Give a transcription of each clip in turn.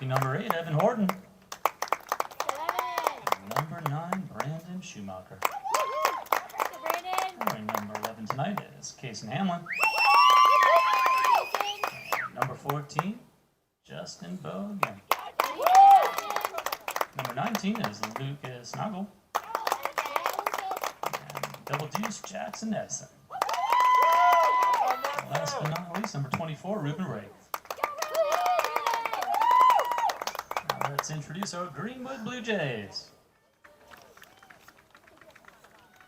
Lucky number 8, Evan Horton. Number 9, Brandon Schumacher. And number 11 tonight is Kason Hamlin. And number 14, Justin Bogan. Number 19 is Lucas Nagel. And double deuce, Jackson Edson. Last but not least, number 24, Ruben Ray. Now let's introduce our Greenwood Blue Jays.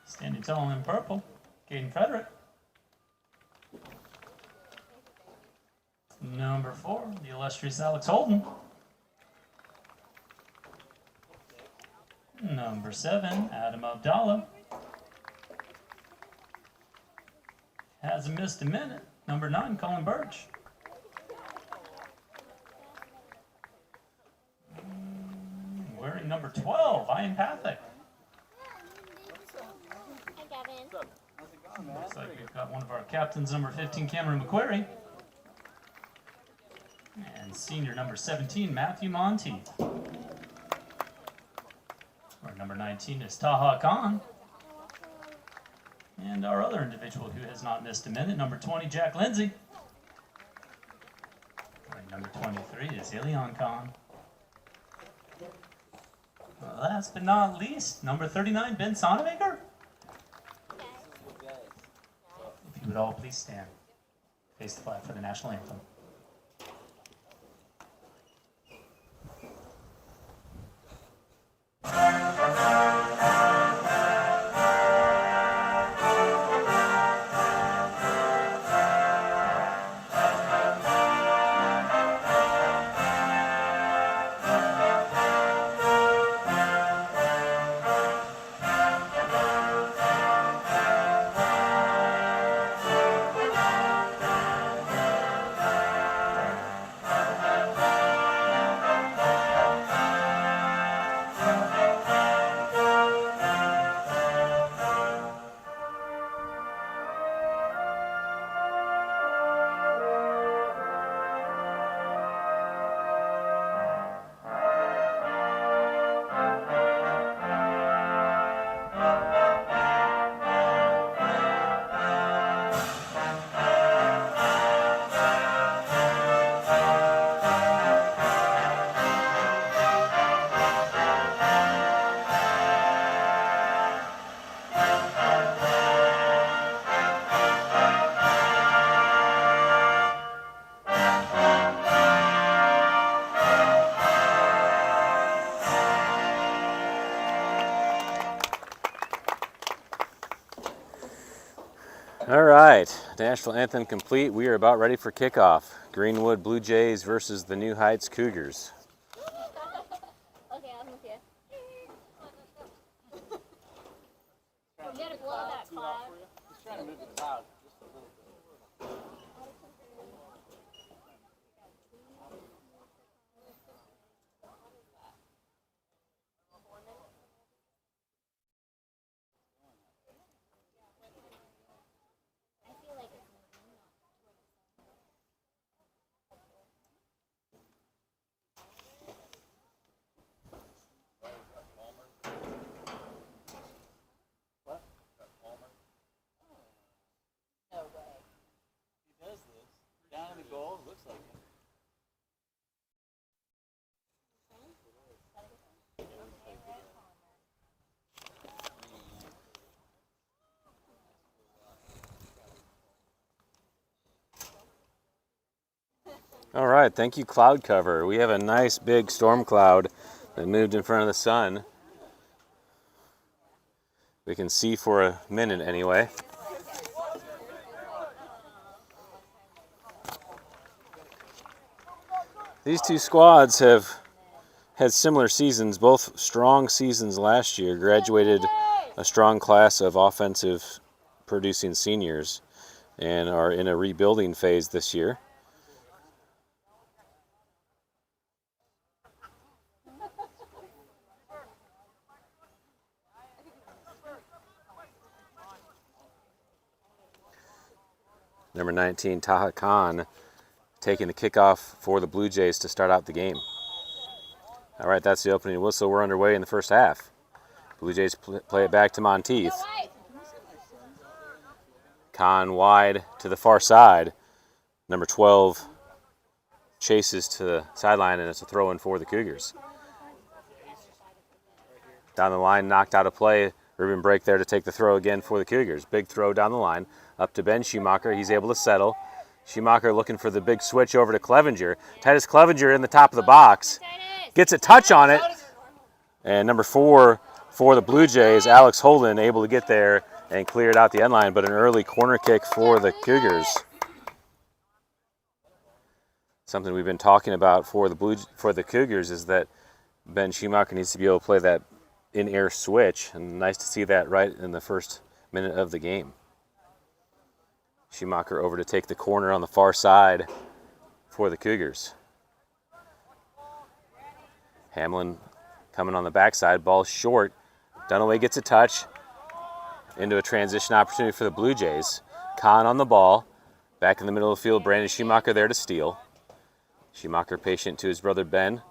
Standing tall in purple, Caden Frederick. Number 4, the illustrious Alex Holden. Number 7, Adam Abdallah. Hasn't missed a minute. Number 9, Colin Birch. Wearing number 12, Ian Pathak. Looks like we've got one of our captains, number 15, Cameron McQuarrie. And senior number 17, Matthew Monty. Our number 19 is Taha Khan. And our other individual who has not missed a minute, number 20, Jack Lindsay. And number 23 is Ilion Khan. Last but not least, number 39, Ben Sonnemaker. If you would all please stand, face the flag for the national anthem. All right, national anthem complete. We are about ready for kickoff. Greenwood Blue Jays versus the New Heights Cougars. Okay, I'm with you. You gotta blow that cloud. He's trying to move the cloud just a little bit. Down in the goal, looks like it. All right, thank you, cloud cover. We have a nice big storm cloud that moved in front of the sun. We can see for a minute anyway. These two squads have had similar seasons, both strong seasons last year, graduated a strong class of offensive producing seniors, and are in a rebuilding phase this year. Number 19, Taha Khan, taking the kickoff for the Blue Jays to start out the game. All right, that's the opening whistle. We're underway in the first half. Blue Jays play it back to Monteith. Kahn wide to the far side. Number 12 chases to the sideline, and it's a throw-in for the Cougars. Down the line, knocked out of play. Ruben break there to take the throw again for the Cougars. Big throw down the line, up to Ben Schumacher. He's able to settle. Schumacher looking for the big switch over to Clevenger. Titus Clevenger in the top of the box. Gets a touch on it. And number 4 for the Blue Jays, Alex Holden, able to get there and cleared out the end line, but an early corner kick for the Cougars. Something we've been talking about for the Cougars is that Ben Schumacher needs to be able to play that in-air switch, and nice to see that right in the first minute of the game. Schumacher over to take the corner on the far side for the Cougars. Hamlin coming on the backside, ball short. Dunaway gets a touch into a transition opportunity for the Blue Jays. Kahn on the ball, back in the middle of the field, Brandon Schumacher there to steal. Schumacher patient to his brother Ben,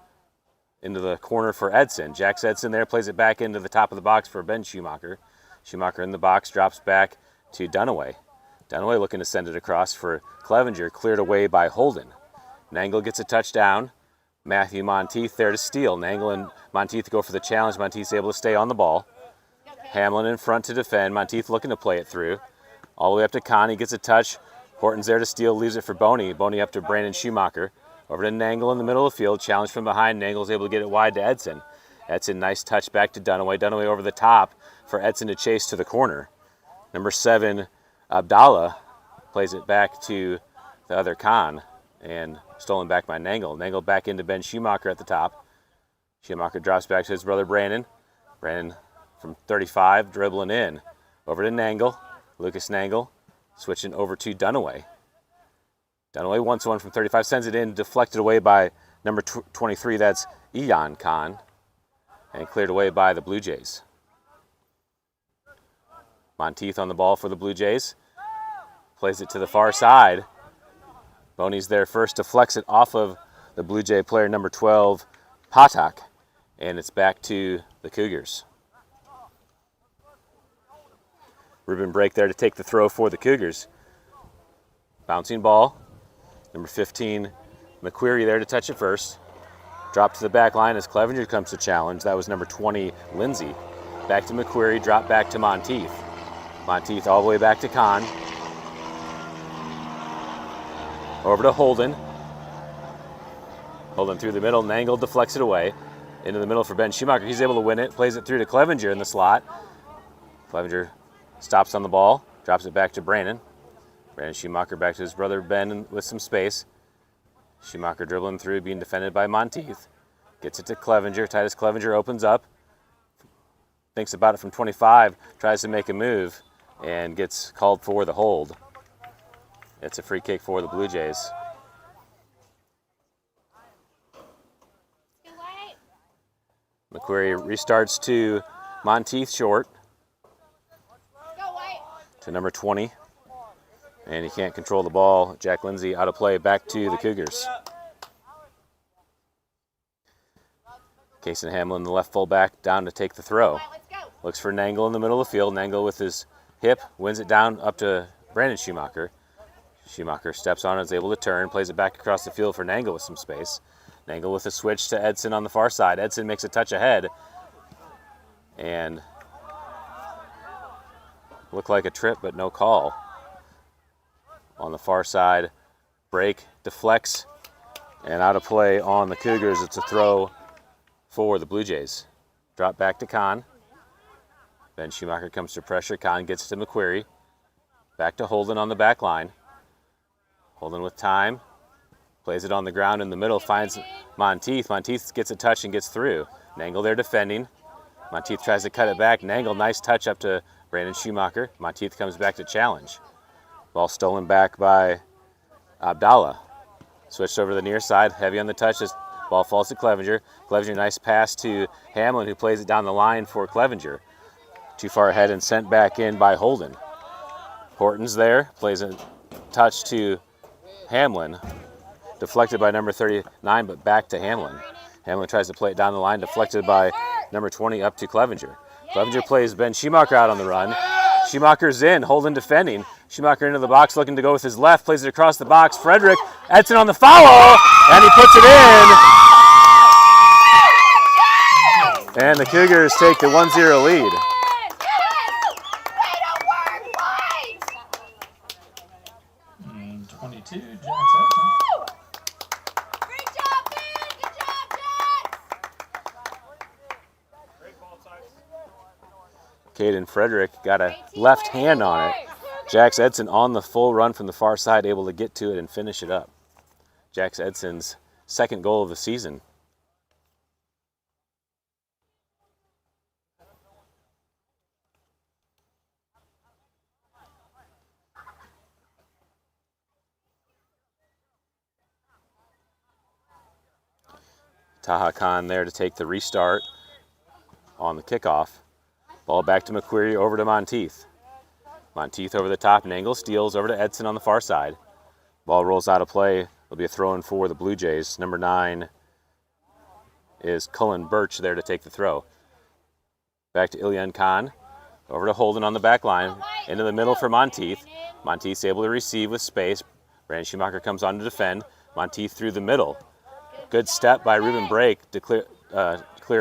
into the corner for Edson. Jax Edson there, plays it back into the top of the box for Ben Schumacher. Schumacher in the box, drops back to Dunaway. Dunaway looking to send it across for Clevenger, cleared away by Holden. Nangle gets a touchdown. Matthew Monteith there to steal. Nangle and Monteith go for the challenge. Monteith's able to stay on the ball. Hamlin in front to defend. Monteith looking to play it through. All the way up to Connie, gets a touch. Horton's there to steal, leaves it for Boney. Boney up to Brandon Schumacher. Over to Nangle in the middle of the field. Challenge from behind. Nangle's able to get it wide to Edson. Edson, nice touch back to Dunaway. Dunaway over the top for Edson to chase to the corner. Number 7, Abdallah, plays it back to the other Kahn, and stolen back by Nangle. Nangle back into Ben Schumacher at the top. Schumacher drops back to his brother Brandon. Brandon from 35, dribbling in. Over to Nangle. Lucas Nangle switching over to Dunaway. Dunaway wants one from 35, sends it in, deflected away by number 23, that's Eon Kahn, and cleared away by the Blue Jays. Monteith on the ball for the Blue Jays. Plays it to the far side. Boney's there first, deflects it off of the Blue Jay player, number 12, Patak, and it's back to the Cougars. Ruben break there to take the throw for the Cougars. Bouncing ball. Number 15, McQuarrie there to touch it first. Drop to the back line as Clevenger comes to challenge. That was number 20, Lindsay. Back to McQuarrie, drop back to Monteith. Monteith all the way back to Kahn. Over to Holden. Holden through the middle, Nangle deflects it away. Into the middle for Ben Schumacher. He's able to win it, plays it through to Clevenger in the slot. Clevenger stops on the ball, drops it back to Brandon. Brandon Schumacher back to his brother Ben with some space. Schumacher dribbling through, being defended by Monteith. Gets it to Clevenger. Titus Clevenger opens up. Thinks about it from 25. Tries to make a move and gets called for the hold. It's a free kick for the Blue Jays. McQuarrie restarts to Monteith short. To number 20. And he can't control the ball. Jack Lindsay out of play, back to the Cougars. Kason Hamlin, the left fullback, down to take the throw. Looks for Nangle in the middle of the field. Nangle with his hip, wins it down up to Brandon Schumacher. Schumacher steps on it, is able to turn, plays it back across the field for Nangle with some space. Nangle with a switch to Edson on the far side. Edson makes a touch ahead. And looked like a trip, but no call. On the far side, break, deflects, and out of play on the Cougars. It's a throw for the Blue Jays. Drop back to Kahn. Ben Schumacher comes to pressure. Kahn gets to McQuarrie. Back to Holden on the back line. Holden with time. Plays it on the ground in the middle, finds Monteith. Monteith gets a touch and gets through. Nangle there defending. Monteith tries to cut it back. Nangle, nice touch up to Brandon Schumacher. Monteith comes back to challenge. Ball stolen back by Abdallah. Switched over to the near side, heavy on the touch. This ball falls to Clevenger. Clevenger, nice pass to Hamlin, who plays it down the line for Clevenger. Too far ahead and sent back in by Holden. Horton's there, plays a touch to Hamlin. Deflected by number 39, but back to Hamlin. Hamlin tries to play it down the line, deflected by number 20 up to Clevenger. Clevenger plays Ben Schumacher out on the run. Schumacher's in, Holden defending. Schumacher into the box, looking to go with his left, plays it across the box. Frederick, Edson on the follow, and he puts it in. And the Cougars take the 1-0 lead. And 22, Jax Edson. Caden Frederick got a left hand on it. Jax Edson on the full run from the far side, able to get to it and finish it up. Jax Edson's second goal of the season. Taha Khan there to take the restart on the kickoff. Ball back to McQuarrie, over to Monteith. Monteith over the top, Nangle steals over to Edson on the far side. Ball rolls out of play. It'll be a throw-in for the Blue Jays. Number 9 is Cullen Birch there to take the throw. Back to Ilyan Khan. Over to Holden on the back line. Into the middle for Monteith. Monteith's able to receive with space. Brandon Schumacher comes on to defend. Monteith through the middle. Good step by Ruben Brake to clear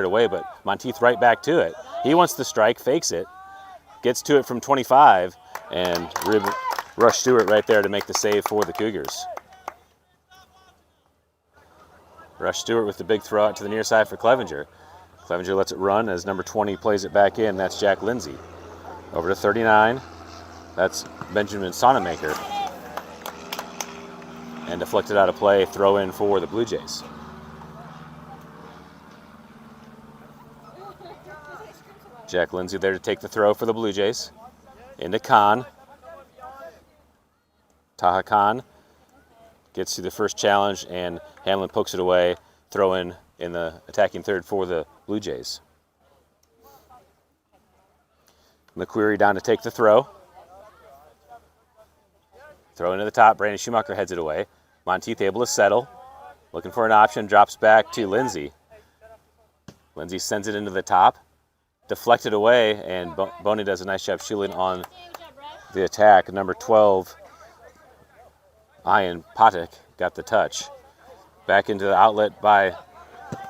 it away, but Monteith right back to it. He wants the strike, fakes it, gets to it from 25, and Rush Stewart right there to make the save for the Cougars. Rush Stewart with the big throw out to the near side for Clevenger. Clevenger lets it run as number 20 plays it back in. That's Jack Lindsay. Over to 39. That's Benjamin Sonnemaker. And deflected out of play, throw in for the Blue Jays. Jack Lindsay there to take the throw for the Blue Jays. Into Khan. Taha Khan gets to the first challenge, and Hamlin pokes it away. Throw in the attacking third for the Blue Jays. McQuarrie down to take the throw. Throw into the top. Brandon Schumacher heads it away. Monteith able to settle. Looking for an option. Drops back to Lindsay. Lindsay sends it into the top. Deflected away, and Boney does a nice job shielding on the attack. Number 12, Ian Patek, got the touch. Back into the outlet by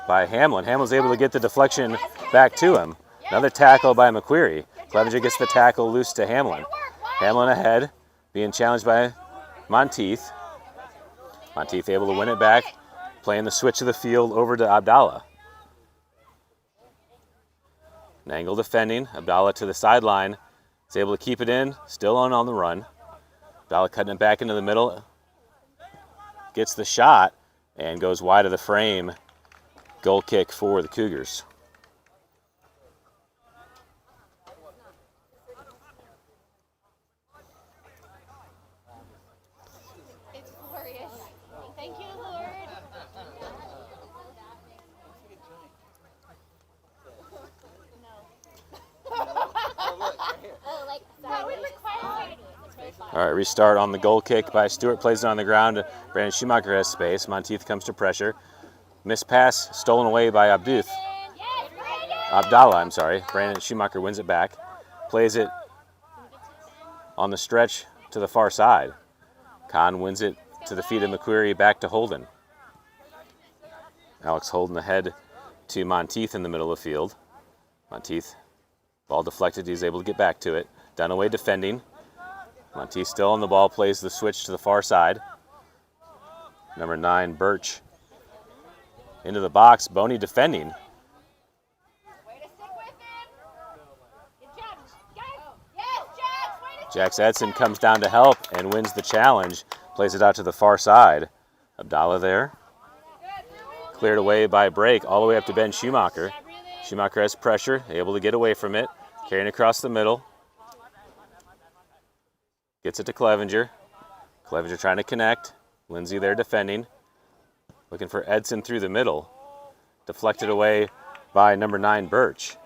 Hamlin. Hamlin's able to get the deflection back to him. Another tackle by McQuarrie. Clevenger gets the tackle loose to Hamlin. Hamlin ahead, being challenged by Monteith. Monteith able to win it back, playing the switch of the field over to Abdallah. Nangle defending, Abdallah to the sideline. Is able to keep it in, still on the run. Abdallah cutting it back into the middle. Gets the shot and goes wide of the frame. Goal kick for the Cougars. It's glorious. Thank you, Lord. Oh, like, no, it requires All right, restart on the goal kick by Stewart. Plays it on the ground. Brandon Schumacher has space. Monteith comes to pressure. Missed pass stolen away by Abdallah, I'm sorry. Brandon Schumacher wins it back. Plays it on the stretch to the far side. Khan wins it to the feet of McQuarrie, back to Holden. Alex Holden ahead to Monteith in the middle of the field. Monteith, ball deflected. He's able to get back to it. Dunaway defending. Monteith still on the ball, plays the switch to the far side. Number 9, Birch. Into the box, Boney defending. Jax Edson comes down to help and wins the challenge. Plays it out to the far side. Abdallah there. Cleared away by Brake, all the way up to Ben Schumacher. Schumacher has pressure, able to get away from it. Carrying across the middle. Gets it to Clevenger. Clevenger trying to connect. Lindsay there defending. Looking for Edson through the middle. Deflected away by number 9, Birch.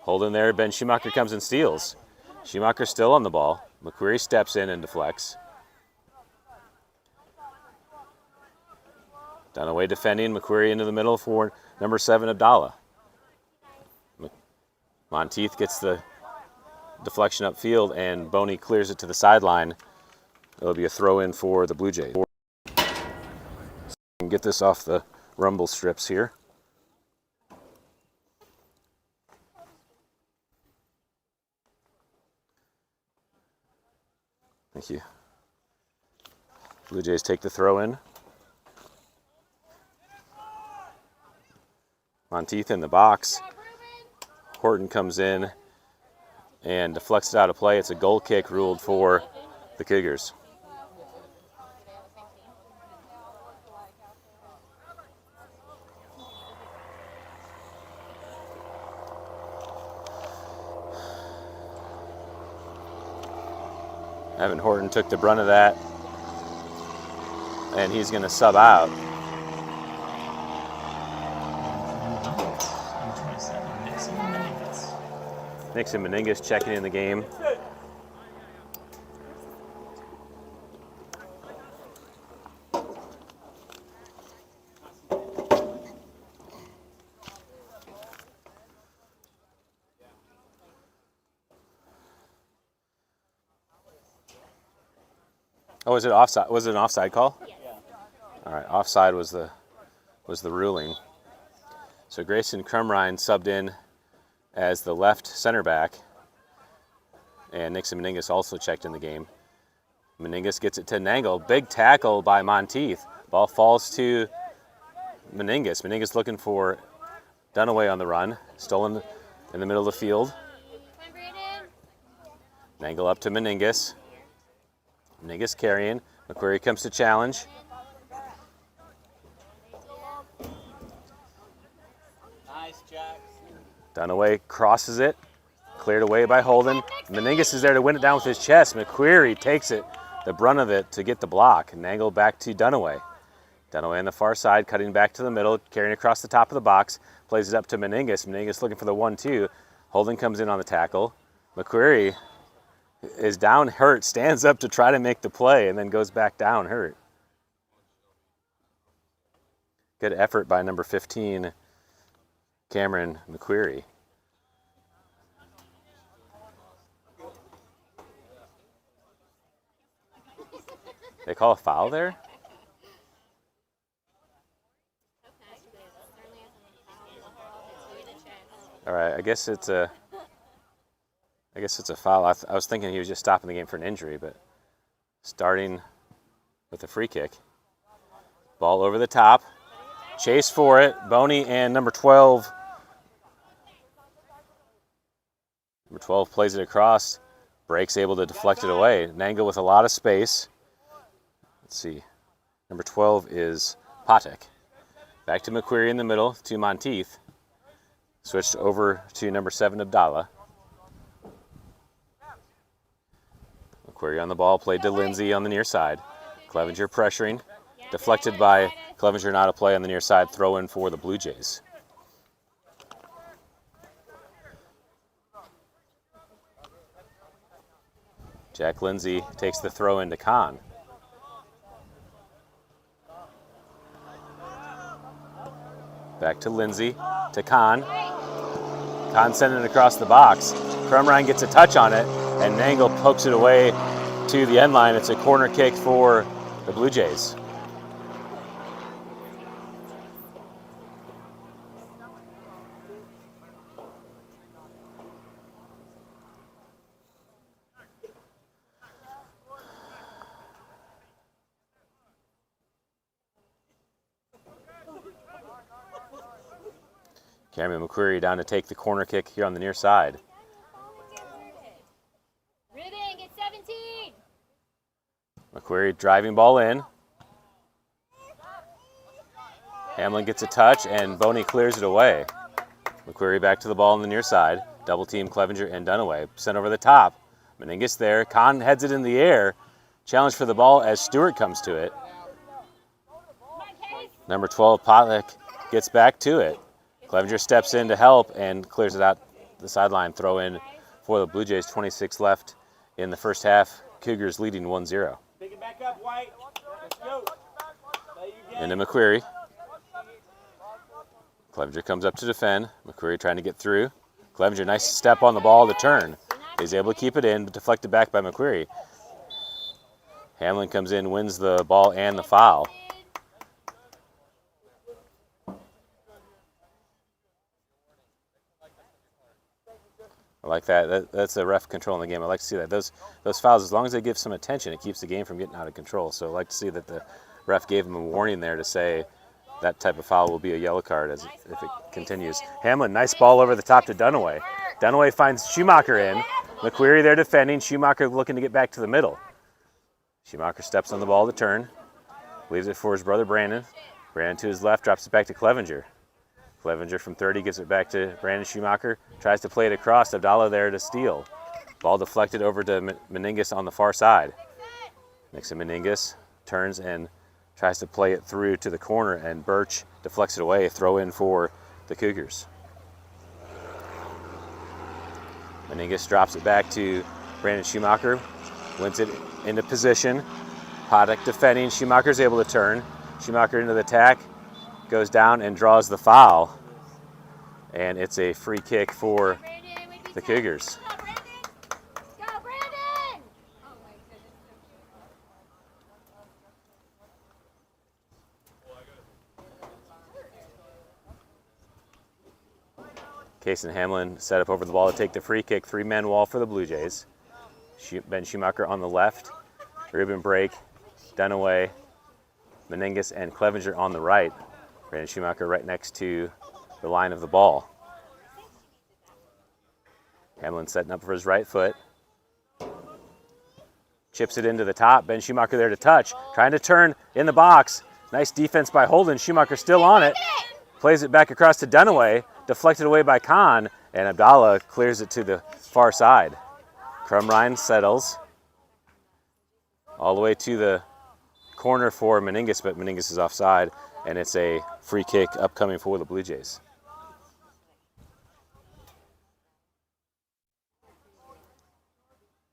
Holden there, Ben Schumacher comes and steals. Schumacher still on the ball. McQuarrie steps in and deflects. Dunaway defending. McQuarrie into the middle for number 7, Abdallah. Monteith gets the deflection upfield, and Boney clears it to the sideline. It'll be a throw-in for the Blue Jays. Get this off the rumble strips here. Thank you. Blue Jays take the throw-in. Monteith in the box. Horton comes in and deflects it out of play. It's a goal kick ruled for the Cougars. Evan Horton took the brunt of that, and he's going to sub out. Nixon Meningus checking in the game. Oh, was it offside? Was it an offside call? Yes. All right, offside was the ruling. So Grayson Crumrine subbed in as the left center back, and Nixon Meningus also checked in the game. Meningus gets it to Nangle. Big tackle by Monteith. Ball falls to Meningus. Meningus looking for Dunaway on the run. Stolen in the middle of the field. Come on, Brandon. Nangle up to Meningus. Meningus carrying. McQuarrie comes to challenge. Nice, Jack. Dunaway crosses it. Cleared away by Holden. Meningus is there to win it down with his chest. McQuarrie takes it, the brunt of it, to get the block. Nangle back to Dunaway. Dunaway on the far side, cutting back to the middle, carrying across the top of the box. Plays it up to Meningus. Meningus looking for the 1-2. Holden comes in on the tackle. McQuarrie is down hurt, stands up to try to make the play, and then goes back down hurt. Good effort by number 15, Cameron McQuarrie. They call a foul there? All right, I guess it's a foul. I was thinking he was just stopping the game for an injury, but starting with a free kick. Ball over the top. Chase for it. Boney and number 12. Number 12 plays it across. Breaks able to deflect it away. Nangle with a lot of space. Let's see. Number 12 is Patek. Back to McQuarrie in the middle to Monteith. Switched over to number 7, Abdallah. McQuarrie on the ball, played to Lindsay on the near side. Clevenger pressuring. Deflected by Clevenger, not a play on the near side. Throw in for the Blue Jays. Jack Lindsay takes the throw into Kahn. Back to Lindsay, to Kahn. Kahn sending it across the box. Crumrine gets a touch on it, and Nangle pokes it away to the end line. It's a corner kick for the Blue Jays. Cameron McQuarrie down to take the corner kick here on the near side. Ribbon, get 17. McQuarrie driving ball in. Hamlin gets a touch, and Boney clears it away. McQuarrie back to the ball on the near side. Double team Clevenger and Dunaway. Sent over the top. Meningus there. Kahn heads it in the air. Challenge for the ball as Stewart comes to it. Number 12, Potlick, gets back to it. Clevenger steps in to help and clears it out the sideline. Throw in for the Blue Jays. 26 left in the first half. Cougars leading 1-0. Pick it back up, White. Let's go. Into McQuarrie. Clevenger comes up to defend. McQuarrie trying to get through. Clevenger, nice step on the ball to turn. He's able to keep it in, but deflected back by McQuarrie. Hamlin comes in, wins the ball and the foul. I like that. That's a ref controlling the game. I like to see that. Those fouls, as long as they give some attention, it keeps the game from getting out of control. So I like to see that the ref gave him a warning there to say that type of foul will be a yellow card if it continues. Hamlin, nice ball over the top to Dunaway. Dunaway finds Schumacher in. McQuarrie there defending. Schumacher looking to get back to the middle. Schumacher steps on the ball to turn. Leaves it for his brother Brandon. Brandon to his left, drops it back to Clevenger. Clevenger from 30 gives it back to Brandon Schumacher. Tries to play it across. Abdallah there to steal. Ball deflected over to Meningus on the far side. Nixon Meningus turns and tries to play it through to the corner, and Birch deflects it away. Throw in for the Cougars. Meningus drops it back to Brandon Schumacher. Wins it into position. Paddock defending. Schumacher's able to turn. Schumacher into the attack. Goes down and draws the foul. And it's a free kick for the Cougars. Go, Brandon! Case and Hamlin set up over the ball to take the free kick. Three-man wall for the Blue Jays. Ben Schumacher on the left. Ruben break. Dunaway, Meningus, and Clevenger on the right. Brandon Schumacher right next to the line of the ball. Hamlin setting up for his right foot. Chips it into the top. Ben Schumacher there to touch. Trying to turn in the box. Nice defense by Holden. Schumacher still on it. Plays it back across to Dunaway. Deflected away by Kahn. And Abdallah clears it to the far side. Crumrine settles. All the way to the corner for Meningus, but Meningus is offside. And it's a free kick upcoming for the Blue Jays.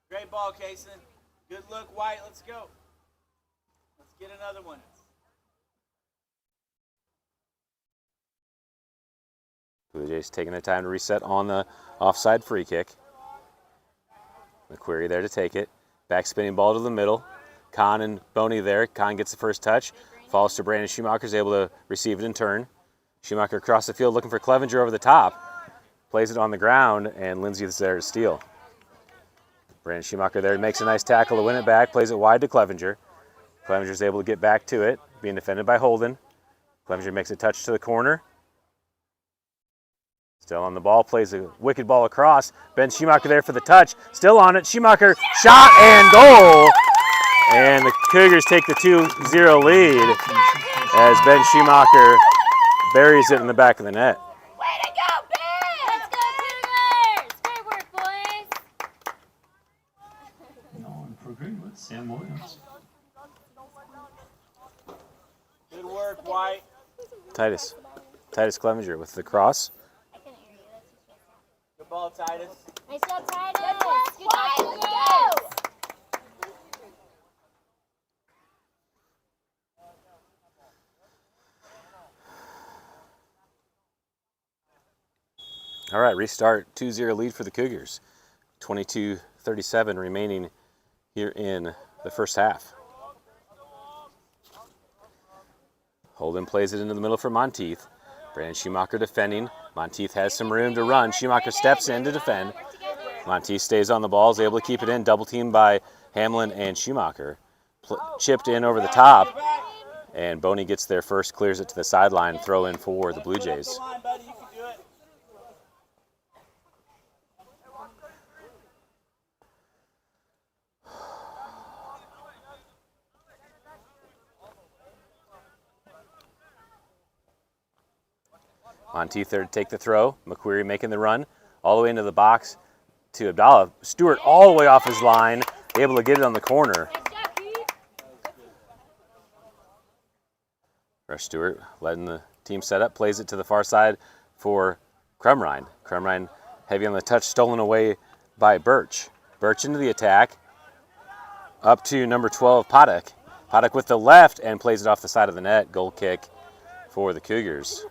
Great ball, Kaysen. Good look, White. Let's go. Let's get another one. Blue Jays taking their time to reset on the offside free kick. McQuarrie there to take it. Back spinning ball to the middle. Kahn and Boney there. Kahn gets the first touch. Falls to Brandon Schumacher, is able to receive it in turn. Schumacher across the field looking for Clevenger over the top. Plays it on the ground, and Lindsay is there to steal. Brandon Schumacher there makes a nice tackle to win it back. Plays it wide to Clevenger. Clevenger is able to get back to it, being defended by Holden. Clevenger makes a touch to the corner. Still on the ball, plays a wicked ball across. Ben Schumacher there for the touch. Still on it. Schumacher, shot and goal. And the Cougars take the 2-0 lead as Ben Schumacher buries it in the back of the net. Way to go, Ben! Let's go, Cougars! Great work, boys! On for Greenwood, Sam Williams. Good work, White. Titus Clevenger with the cross. I couldn't hear you. That's just Good ball, Titus. nice job, Titus! Good job, Cougars! All right, restart, 2-0 lead for the Cougars. 22:37 remaining here in the first half. Holden plays it into the middle for Monteith. Brandon Schumacher defending. Monteith has some room to run. Schumacher steps in to defend. Monteith stays on the ball, is able to keep it in. Double teamed by Hamlin and Schumacher. Chipped in over the top. And Boney gets there first, clears it to the sideline. Throw in for the Blue Jays. Come on, buddy. You can do it. Monteith there to take the throw. McQuarrie making the run all the way into the box to Abdallah. Stewart all the way off his line, able to get it on the corner. Rush Stewart letting the team set up, plays it to the far side for Crumrine. Crumrine heavy on the touch, stolen away by Birch. Birch into the attack, up to number 12, Paddock. Paddock with the left and plays it off the side of the net. Goal kick for the Cougars.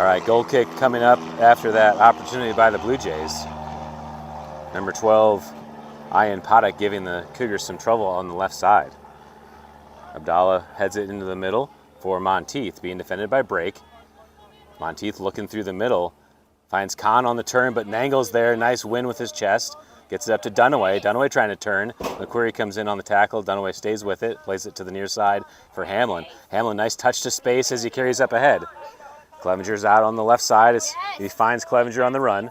All right, goal kick coming up after that opportunity by the Blue Jays. Number 12, Ian Paddock, giving the Cougars some trouble on the left side. Abdallah heads it into the middle for Monteith, being defended by Brake. Monteith looking through the middle, finds Kahn on the turn, but Nangle's there. Nice win with his chest. Gets it up to Dunaway. Dunaway trying to turn. McQuarrie comes in on the tackle. Dunaway stays with it, plays it to the near side for Hamlin. Hamlin, nice touch to space as he carries up ahead. Clevenger's out on the left side as he finds Clevenger on the run.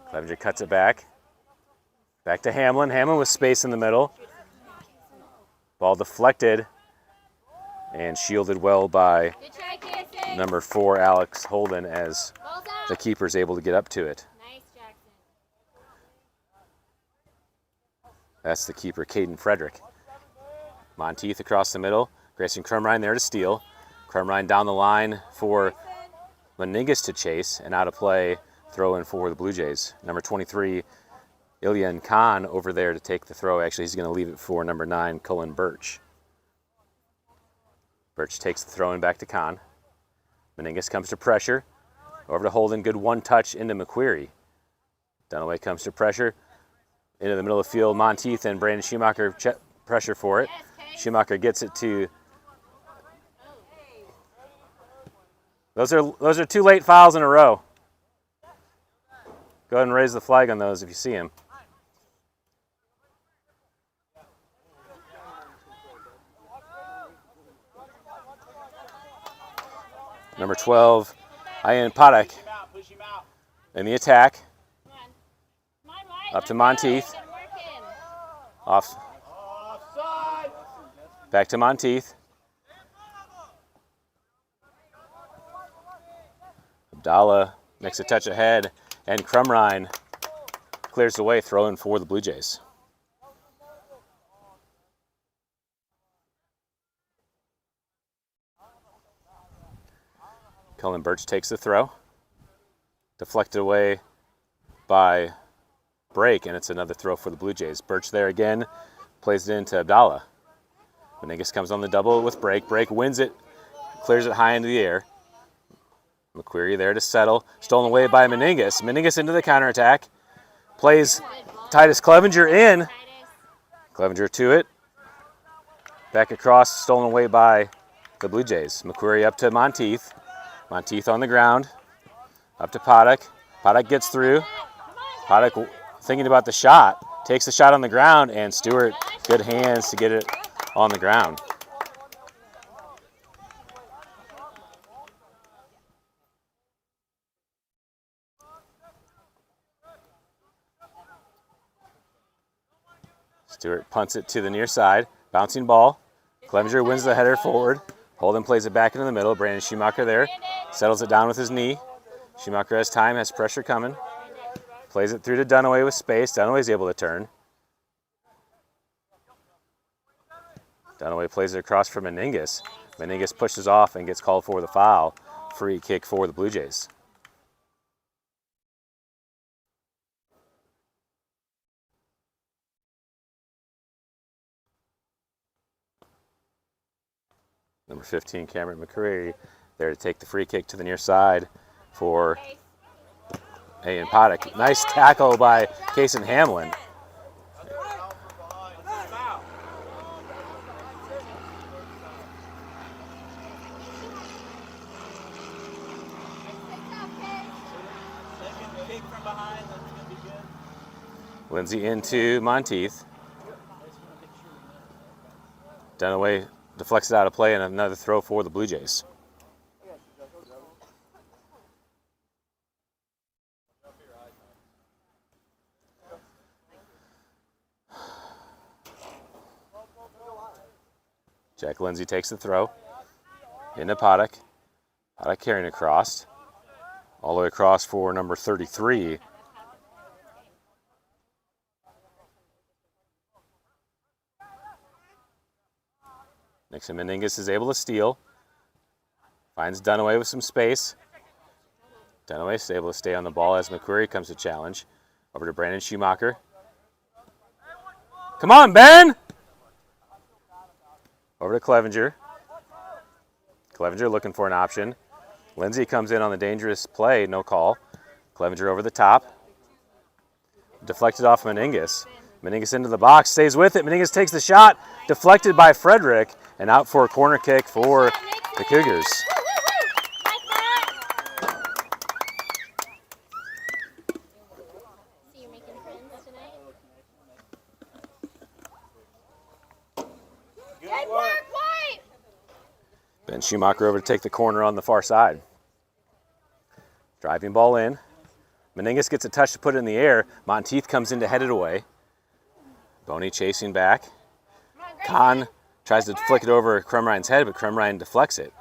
Clevenger cuts it back. Back to Hamlin. Hamlin with space in the middle. Ball deflected and shielded well by number 4, Alex Holden, as the keeper's able to get up to it. Nice, Jackson. That's the keeper, Caden Frederick. Monteith across the middle. Grayson Crumrine there to steal. Crumrine down the line for Meningus to chase, and out of play, throw in for the Blue Jays. Number 23, Ilyan Khan over there to take the throw. Actually, he's going to leave it for number 9, Cullen Birch. Birch takes the throw in back to Khan. Meningus comes to pressure. Over to Holden, good one touch into McQuarrie. Dunaway comes to pressure. Into the middle of the field, Monteith and Brandon Schumacher pressure for it. Schumacher gets it to... Those are 2 late fouls in a row. Go ahead and raise the flag on those if you see them. Number 12, Ian Paddock in the attack. Up to Monteith. Off. Back to Monteith. Abdallah makes a touch ahead, and Crumrine clears the way, throwing for the Blue Jays. Cullen Birch takes the throw. Deflected away by Brake, and it's another throw for the Blue Jays. Birch there again, plays it into Abdallah. Meningus comes on the double with Brake. Brake wins it, clears it high into the air. McQuarrie there to settle. Stolen away by Meningus. Meningus into the counterattack. Plays Titus Clevenger in. Clevenger to it. Back across, stolen away by the Blue Jays. McQuarrie up to Monteith. Monteith on the ground. Up to Paddock. Paddock gets through. Paddock thinking about the shot. Takes the shot on the ground, and Stewart, good hands to get it on the ground. Stewart punts it to the near side. Bouncing ball. Clevenger wins the header forward. Holden plays it back into the middle. Brandon Schumacher there. Settles it down with his knee. Schumacher has time, has pressure coming. Plays it through to Dunaway with space. Dunaway's able to turn. Dunaway plays it across for Meningus. Meningus pushes off and gets called for the foul. Free kick for the Blue Jays. Number 15, Cameron McCreary, there to take the free kick to the near side for Ian Paddock. Nice tackle by Kason Hamlin. Lindsay into Monteith. Dunaway deflects it out of play, and another throw for the Blue Jays. Jack Lindsay takes the throw into Paddock. Paddock carrying across. All the way across for number 33. Nixon Meningus is able to steal. Finds Dunaway with some space. Dunaway is able to stay on the ball as McQuarrie comes to challenge. Over to Brandon Schumacher. Come on, Ben! Over to Clevenger. Clevenger looking for an option. Lindsay comes in on the dangerous play, no call. Clevenger over the top. Deflected off Meningus. Meningus into the box, stays with it. Meningus takes the shot, deflected by Frederick, and out for a corner kick for the Cougars. See you making friends tonight? Good work. White! Ben Schumacher over to take the corner on the far side. Driving ball in. Meningus gets a touch to put it in the air. Monteith comes in to head it away. Boney chasing back. Kahn tries to flick it over Crumrine's head, but Crumrine deflects it.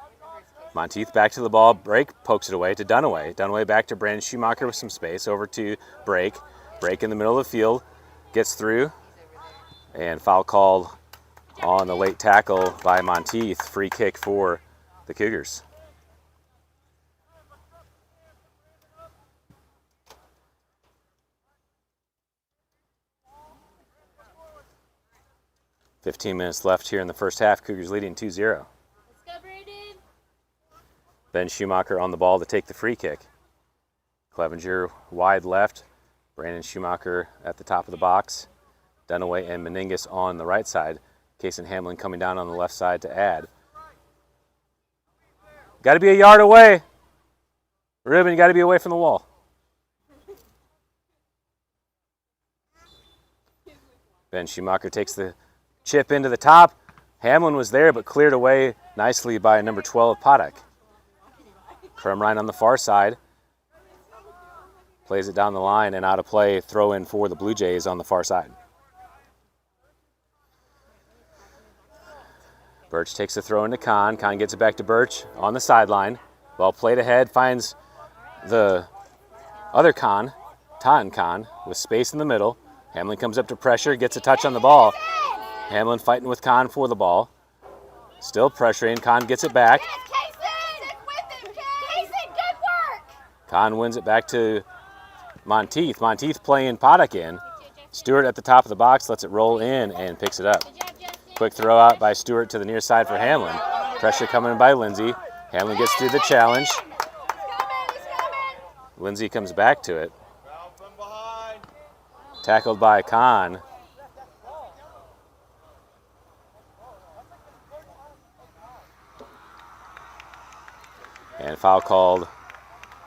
Monteith back to the ball. Brake pokes it away to Dunaway. Dunaway back to Brandon Schumacher with some space. Over to Brake. Brake in the middle of the field. Gets through. And foul called on the late tackle by Monteith. Free kick for the Cougars. "15 minutes left here in the first half. Cougars leading 2-0. Let's go, Braden. Ben Schumacher on the ball to take the free kick. Clevenger wide left. Brandon Schumacher at the top of the box. Dunaway and Meningus on the right side. Case and Hamlin coming down on the left side to add. Got to be a yard away. Ruben, you got to be away from the wall. Ben Schumacher takes the chip into the top. Hamlin was there, but cleared away nicely by number 12, Podak. Crumrine on the far side. Plays it down the line and out of play. Throw in for the Blue Jays on the far side. Birch takes the throw into Kahn. Kahn gets it back to Birch on the sideline. Well played ahead. Finds the other Kahn, Taunton Kahn, with space in the middle. Hamlin comes up to pressure, gets a touch on the ball. Hamlin fighting with Kahn for the ball. Still pressuring. Kahn gets it back. Kahn wins it back to Monteith. Monteith playing Podak in. Stewart at the top of the box lets it roll in and picks it up. Quick throw out by Stewart to the near side for Hamlin. Pressure coming by Lindsay. Hamlin gets through the challenge. Lindsay comes back to it. Tackled by Kahn. And foul called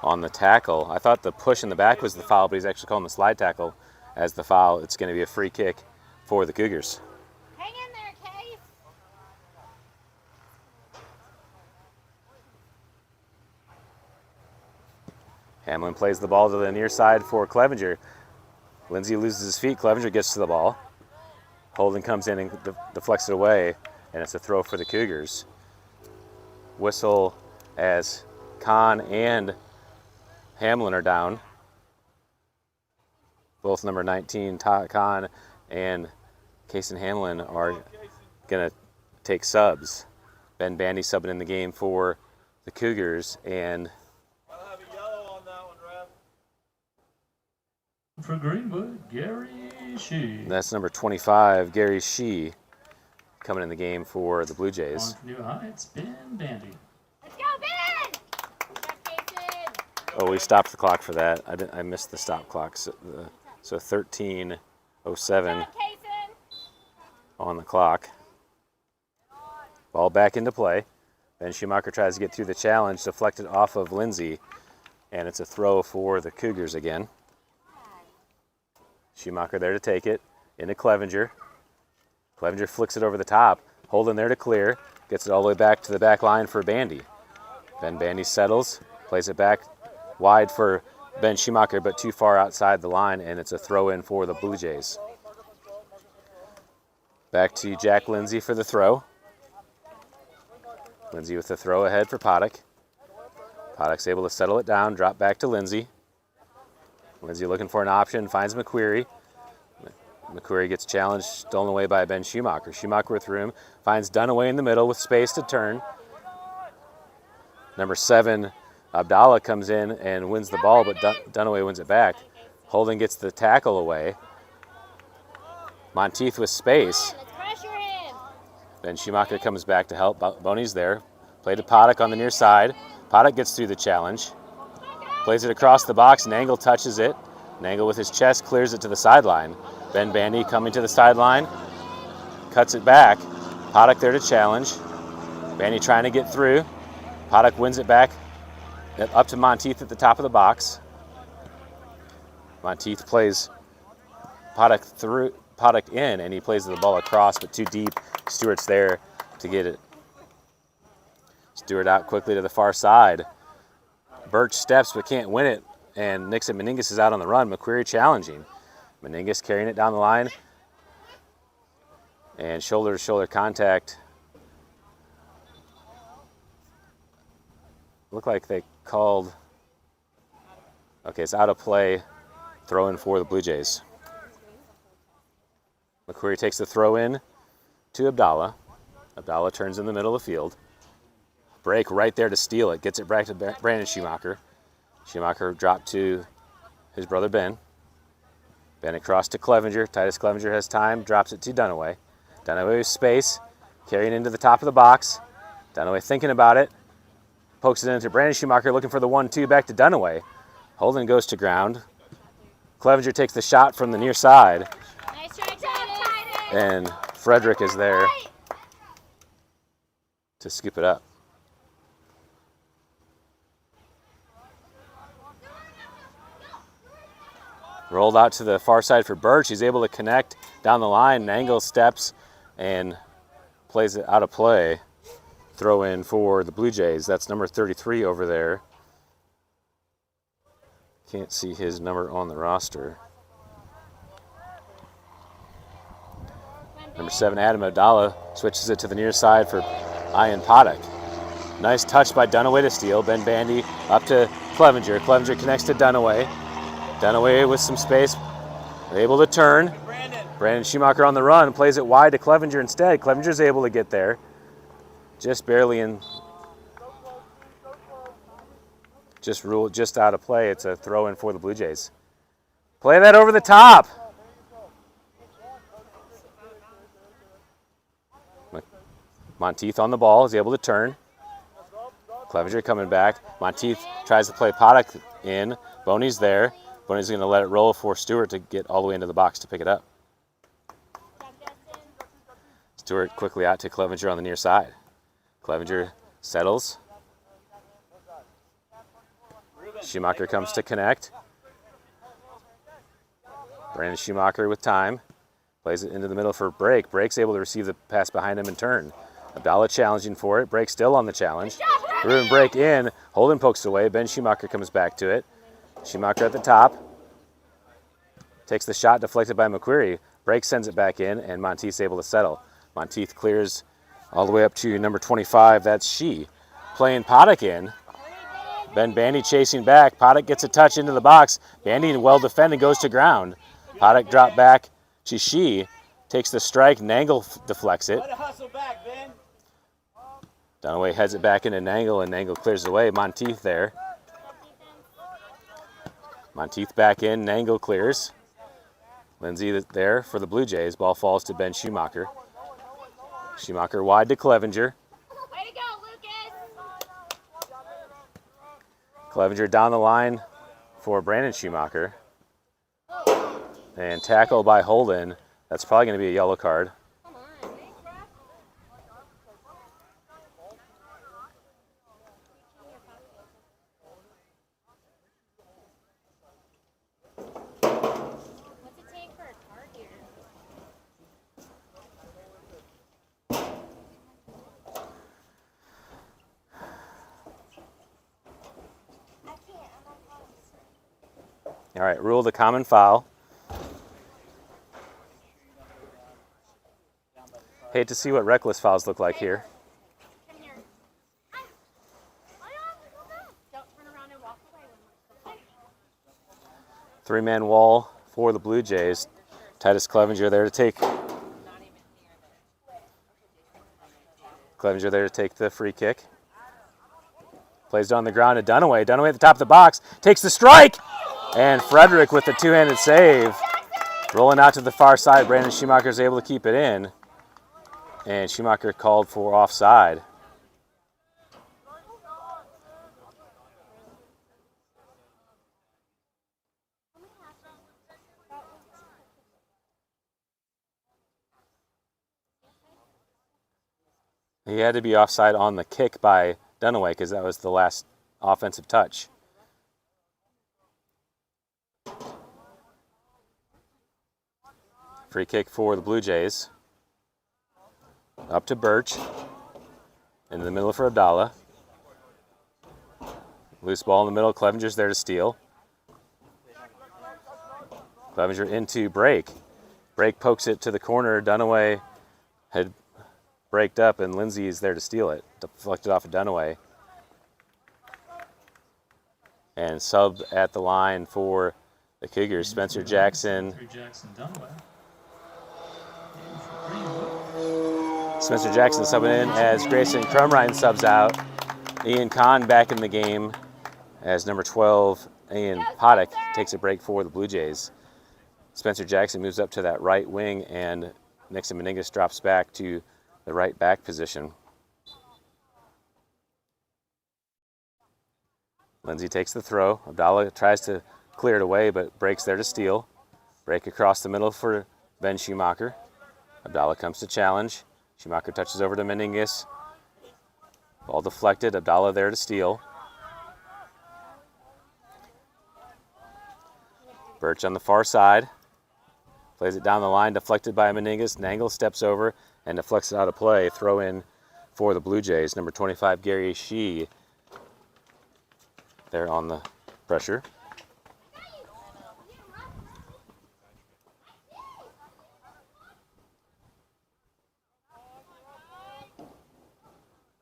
on the tackle. I thought the push in the back was the foul, but he's actually calling the slide tackle as the foul. It's going to be a free kick for the Cougars. Hang in there, Case. Hamlin plays the ball to the near side for Clevenger. Lindsay loses his feet. Clevenger gets to the ball. Holden comes in and deflects it away, and it's a throw for the Cougars. Whistle as Kahn and Hamlin are down. Both number 19, Kahn and Kason Hamlin are going to take subs. Ben Bandy subbing in the game for the Cougars, and I'll have a yellow on that one, Rev. For Greenwood, Gary Shee. that's number 25, Gary Shee, coming in the game for the Blue Jays. On to New Heights, Ben Bandy. Let's go, Ben! Good job, Kason. Oh, we stopped the clock for that. I missed the stop clock. So 13:07 Good job, Kason. on the clock. Ball back into play. Ben Schumacher tries to get through the challenge, deflected off of Lindsay, and it's a throw for the Cougars again. Schumacher there to take it, into Clevenger. Clevenger flicks it over the top. Holden there to clear, gets it all the way back to the back line for Bandy. Ben Bandy settles, plays it back wide for Ben Schumacher, but too far outside the line, and it's a throw in for the Blue Jays. Back to Jack Lindsay for the throw. Lindsay with the throw ahead for Podak. Podak's able to settle it down, drop back to Lindsay. Lindsay looking for an option, finds McQuarrie. McQuarrie gets challenged, stolen away by Ben Schumacher. Schumacher with room, finds Dunaway in the middle with space to turn. Number 7, Abdallah comes in and wins the ball, but Dunaway wins it back. Holden gets the tackle away. Monteith with space. Let's pressure him. Ben Schumacher comes back to help. Boney's there. Play to Podak on the near side. Paddock gets through the challenge. Plays it across the box. Nangle touches it. Nangle with his chest clears it to the sideline. Ben Bandy coming to the sideline. Cuts it back. Paddock there to challenge. Bandy trying to get through. Paddock wins it back up to Monteith at the top of the box. Monteith plays Paddock in, and he plays the ball across, but too deep. Stewart's there to get it. Stewart out quickly to the far side. Birch steps but can't win it, and Nixon Meningus is out on the run. McQuarrie challenging. Meningus carrying it down the line, and shoulder-to-shoulder contact. Looked like they called. Okay, it's out of play. Throw in for the Blue Jays. McQuarrie takes the throw in to Abdallah. Abdallah turns in the middle of the field. Break right there to steal it. Gets it back to Brandon Schumacher. Schumacher dropped to his brother Ben. Ben across to Clevenger. Titus Clevenger has time. Drops it to Dunaway. Dunaway with space. Carrying into the top of the box. Dunaway thinking about it. Pokes it into Brandon Schumacher looking for the 1-2 back to Dunaway. Holden goes to ground. Clevenger takes the shot from the near side. Nice try, Titus. And Frederick is there to scoop it up. Rolled out to the far side for Birch. He's able to connect down the line. Nangle steps and plays it out of play. Throw in for the Blue Jays. That's number 33 over there. Can't see his number on the roster. Number 7, Adam Abdallah, switches it to the near side for Ian Paddock. Nice touch by Dunaway to steal. Ben Bandy up to Clevenger. Clevenger connects to Dunaway. Dunaway with some space. They're able to turn. Brandon Schumacher on the run. Plays it wide to Clevenger instead. Clevenger's able to get there. Just barely in. Just ruled just out of play. It's a throw in for the Blue Jays. Play that over the top. Monteith on the ball, is able to turn. Clevenger coming back. Monteith tries to play Paddock in. Boney's there. Boney's going to let it roll for Stewart to get all the way into the box to pick it up. Stewart quickly out to Clevenger on the near side. Clevenger settles. Schumacher comes to connect. Brandon Schumacher with time. Plays it into the middle for Brake. Brake's able to receive the pass behind him and turn. Abdallah challenging for it. Brake still on the challenge. Ruben Brake in. Holden pokes away. Ben Schumacher comes back to it. Schumacher at the top. Takes the shot deflected by McQuarrie. Brake sends it back in, and Monteith's able to settle. Monteith clears all the way up to number 25. That's she. Playing Paddock in. Ben Bandy chasing back. Paddock gets a touch into the box. Bandy well defended, goes to ground. Paddock dropped back to she. Takes the strike. Nangle deflects it. Dunaway heads it back into Nangle, and Nangle clears away. Monteith there. Monteith back in. Nangle clears. Lindsay there for the Blue Jays. Ball falls to Ben Schumacher. Schumacher wide to Clevenger. Way to go, Lucas. Clevenger down the line for Brandon Schumacher. And tackle by Holden. That's probably going to be a yellow card. Come on. What's it take for a card here? All right, rule the common foul. Hate to see what reckless fouls look like here. Come here. Don't turn around and walk away. Three-man wall for the Blue Jays. Titus Clevenger there to take. Clevenger there to take the free kick. Plays it on the ground to Dunaway. Dunaway at the top of the box. Takes the strike! And Frederick with the two-handed save. Rolling out to the far side. Brandon Schumacher is able to keep it in. And Schumacher called for offside. He had to be offside on the kick by Dunaway because that was the last offensive touch. Free kick for the Blue Jays. Up to Birch. Into the middle for Abdallah. Loose ball in the middle. Clevenger's there to steal. Clevenger into Brake. Brake pokes it to the corner. Dunaway had braked up, and Lindsay is there to steal it. Deflected off of Dunaway. And sub at the line for the Cougars, Spencer Jackson. Spencer Jackson subbing in as Grayson Crumrine subs out. Ian Kahn back in the game as number 12, Ian Poddick, takes a break for the Blue Jays. Spencer Jackson moves up to that right wing, and Nixon Meningus drops back to the right back position. Lindsay takes the throw. Abdallah tries to clear it away, but Brake's there to steal. Brake across the middle for Ben Schumacher. Abdallah comes to challenge. Schumacher touches over to Meningus. Ball deflected. Abdallah there to steal. Birch on the far side. Plays it down the line, deflected by Meningus. Nangle steps over and deflects it out of play. Throw in for the Blue Jays. Number 25, Gary Shee, there on the pressure.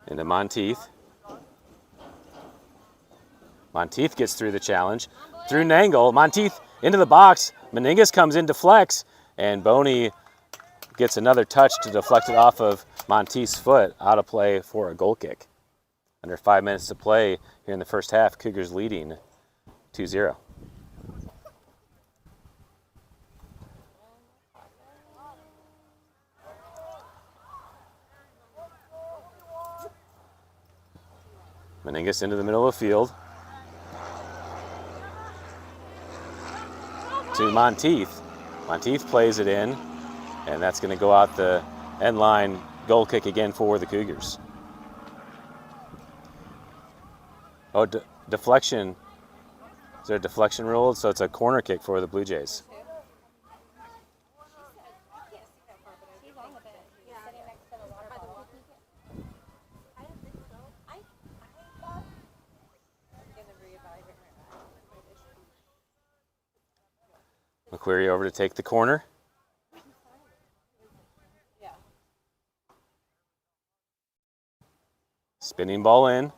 Into Monteith. Monteith gets through the challenge. Through Nangle. Monteith into the box. Meningus comes in, deflects, and Boney gets another touch to deflect it off of Monteith's foot, out of play for a goal kick. Under 5 minutes to play here in the first half, Cougars leading 2-0. Meningus into the middle of the field. To Monteith. Monteith plays it in, and that's going to go out the end line. Goal kick again for the Cougars. Oh, deflection. Is there a deflection ruled? So it's a corner kick for the Blue Jays. McQuarrie over to take the corner. Spinning ball in.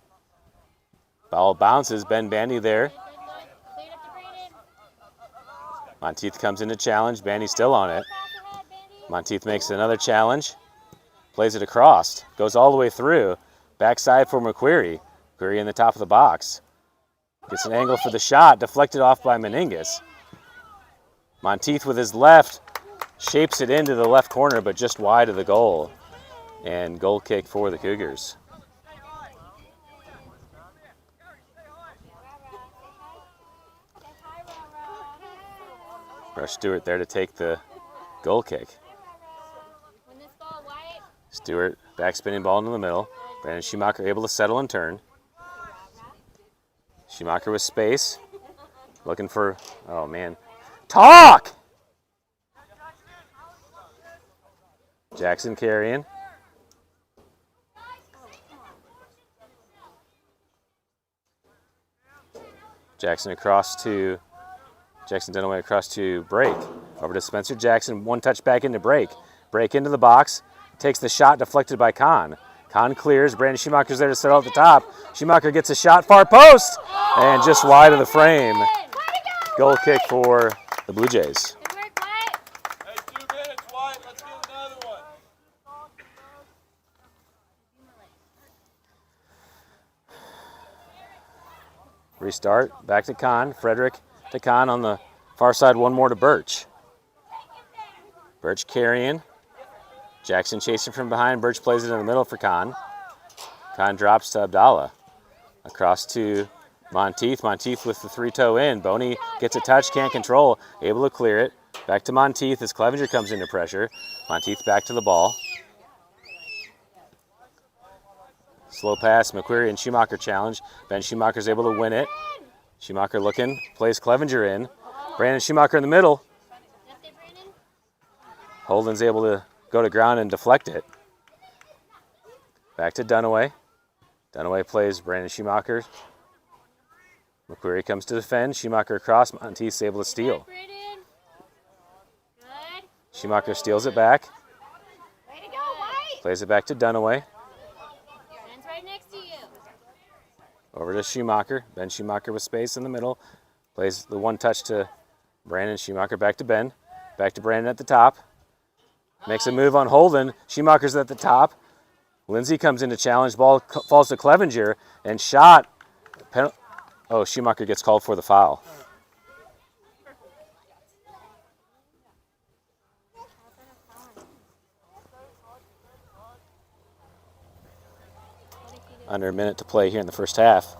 Ball bounces. Ben Bandy there. Monteith comes in to challenge. Bandy's still on it. Monteith makes another challenge. Plays it across. Goes all the way through. Backside for McQuarrie. McQuarrie in the top of the box. Gets an angle for the shot. Deflected off by Meningus. Monteith with his left shapes it into the left corner, but just wide of the goal. And goal kick for the Cougars. Rush Stewart there to take the goal kick. Stewart back spinning ball into the middle. Brandon Schumacher able to settle and turn. Schumacher with space. Looking for, oh man. Talk! Jackson carrying. Jackson Dunaway across to Brake. Over to Spencer Jackson, one touch back into Brake. Brake into the box, takes the shot, deflected by Kahn. Kahn clears, Brandon Schumacher's there to settle at the top. Schumacher gets a shot, far post, and just wide of the frame. Goal kick for the Blue Jays. Hey, 2 minutes, White. Let's get another one. Restart, back to Kahn. Frederick to Kahn on the far side, one more to Birch. Birch carrying. Jackson chasing from behind. Birch plays it in the middle for Kahn. Kahn drops to Abdallah. Across to Monteith. Monteith with the 3-toe in. Boney gets a touch, can't control. Able to clear it. Back to Monteith as Clevenger comes into pressure. Monteith back to the ball. Slow pass, McQuarrie and Schumacher challenge. Ben Schumacher's able to win it. Schumacher looking, plays Clevenger in. Brandon Schumacher in the middle. Holden's able to go to ground and deflect it. Back to Dunaway. Dunaway plays Brandon Schumacher. McQuarrie comes to defend. Schumacher across. Monteith's able to steal. Schumacher steals it back. Plays it back to Dunaway. Right next to you. Over to Schumacher. Ben Schumacher with space in the middle. Plays the one touch to Brandon Schumacher. Back to Ben. Back to Brandon at the top. Makes a move on Holden. Schumacher's at the top. Lindsay comes in to challenge. Ball falls to Clevenger and shot. Oh, Schumacher gets called for the foul. Under a minute to play here in the first half.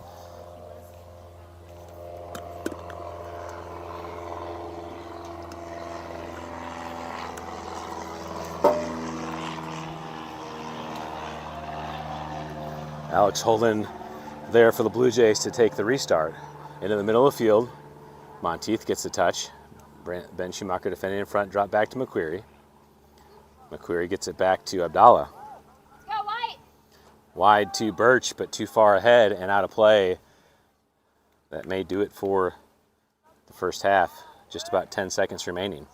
Alex Holden there for the Blue Jays to take the restart. Into the middle of the field, Monteith gets the touch. Ben Schumacher defending in front, drop back to McQuarrie. McQuarrie gets it back to Abdallah. Go White. Wide to Birch, but too far ahead and out of play. That may do it for the first half. Just about 10 seconds remaining.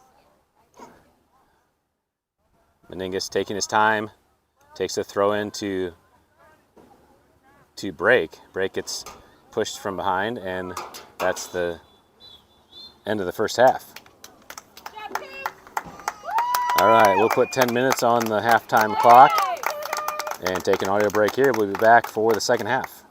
Meningus taking his time, takes a throw in to Break. Break gets pushed from behind, and that's the end of the first half. All right, we'll put 10 minutes on the halftime clock and take an audio break here. We'll be back for the second half.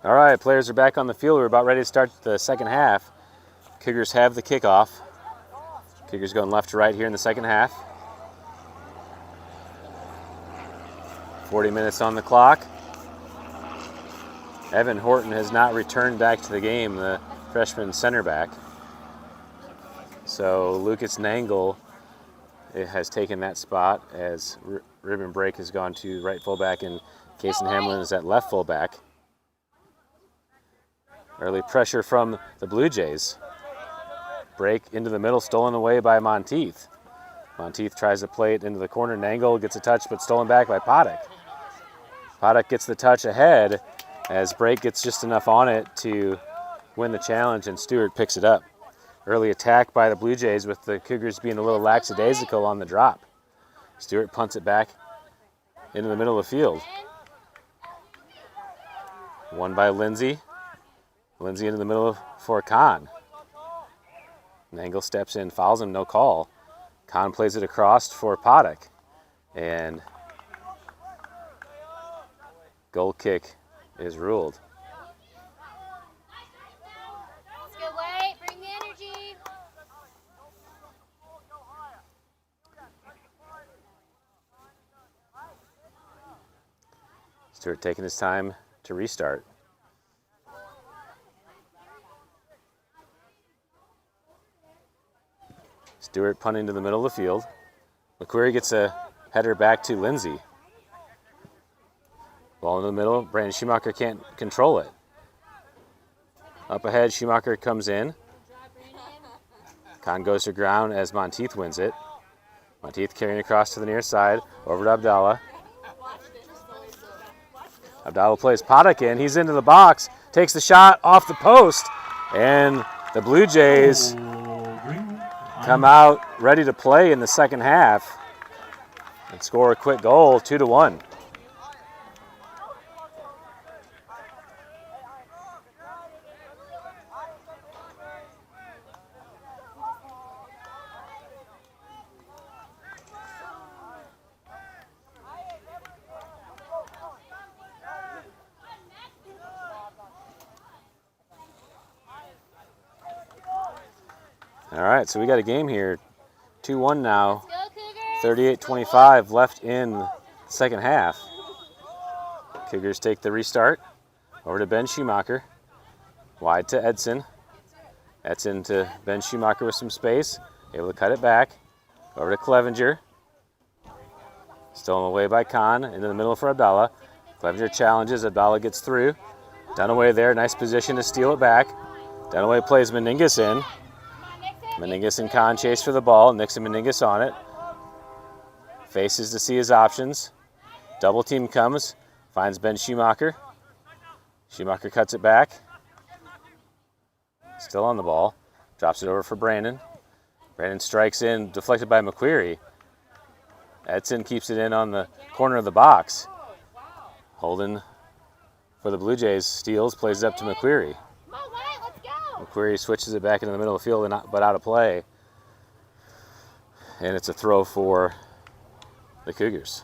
All right, players are back on the field. We're about ready to start the second half. Cougars have the kickoff. Cougars going left to right here in the second half. 40 minutes on the clock. Evan Horton has not returned back to the game, the freshman center back. So Lucas Nangle has taken that spot as Ribbon Break has gone to right fullback and Kason Hamlin is at left fullback. Early pressure from the Blue Jays. Break into the middle, stolen away by Monteith. Monteith tries to play it into the corner. Nangle gets a touch, but stolen back by Paddock. Paddock gets the touch ahead as Break gets just enough on it to win the challenge, and Stewart picks it up. Early attack by the Blue Jays with the Cougars being a little lackadaisical on the drop. Stewart punts it back into the middle of the field. Won by Lindsay. Lindsay into the middle for Kahn. Nangle steps in, fouls him, no call. Kahn plays it across for Paddock. And goal kick is ruled. Let's go, White. Bring the energy. Stewart taking his time to restart. Stewart punting to the middle of the field. McQuarrie gets a header back to Lindsay. Ball in the middle. Brandon Schumacher can't control it. Up ahead, Schumacher comes in. Kahn goes to ground as Monteith wins it. Monteith carrying across to the near side. Over to Abdallah. Abdallah plays Paddock in. He's into the box. Takes the shot off the post. And the Blue Jays come out ready to play in the second half and score a quick goal, 2-1. All right, so we got a game here. 2-1 now. Let's go, Cougars. 38-25 left in the second half. Cougars take the restart. Over to Ben Schumacher. Wide to Edson. Edson to Ben Schumacher with some space. Able to cut it back. Over to Clevenger. Stolen away by Kahn. Into the middle for Abdallah. Clevenger challenges. Abdallah gets through. Dunaway there. Nice position to steal it back. Dunaway plays Meningus in. Meningus and Kahn chase for the ball. Nixon Meningus on it. Faces to see his options. Double team comes. Finds Ben Schumacher. Schumacher cuts it back. Still on the ball. Drops it over for Brandon. Brandon strikes in, deflected by McQuarrie. Edson keeps it in on the corner of the box. Holden for the Blue Jays steals, plays it up to McQuarrie. Come on, White. Let's go. McQuarrie switches it back into the middle of the field, but out of play. And it's a throw for the Cougars.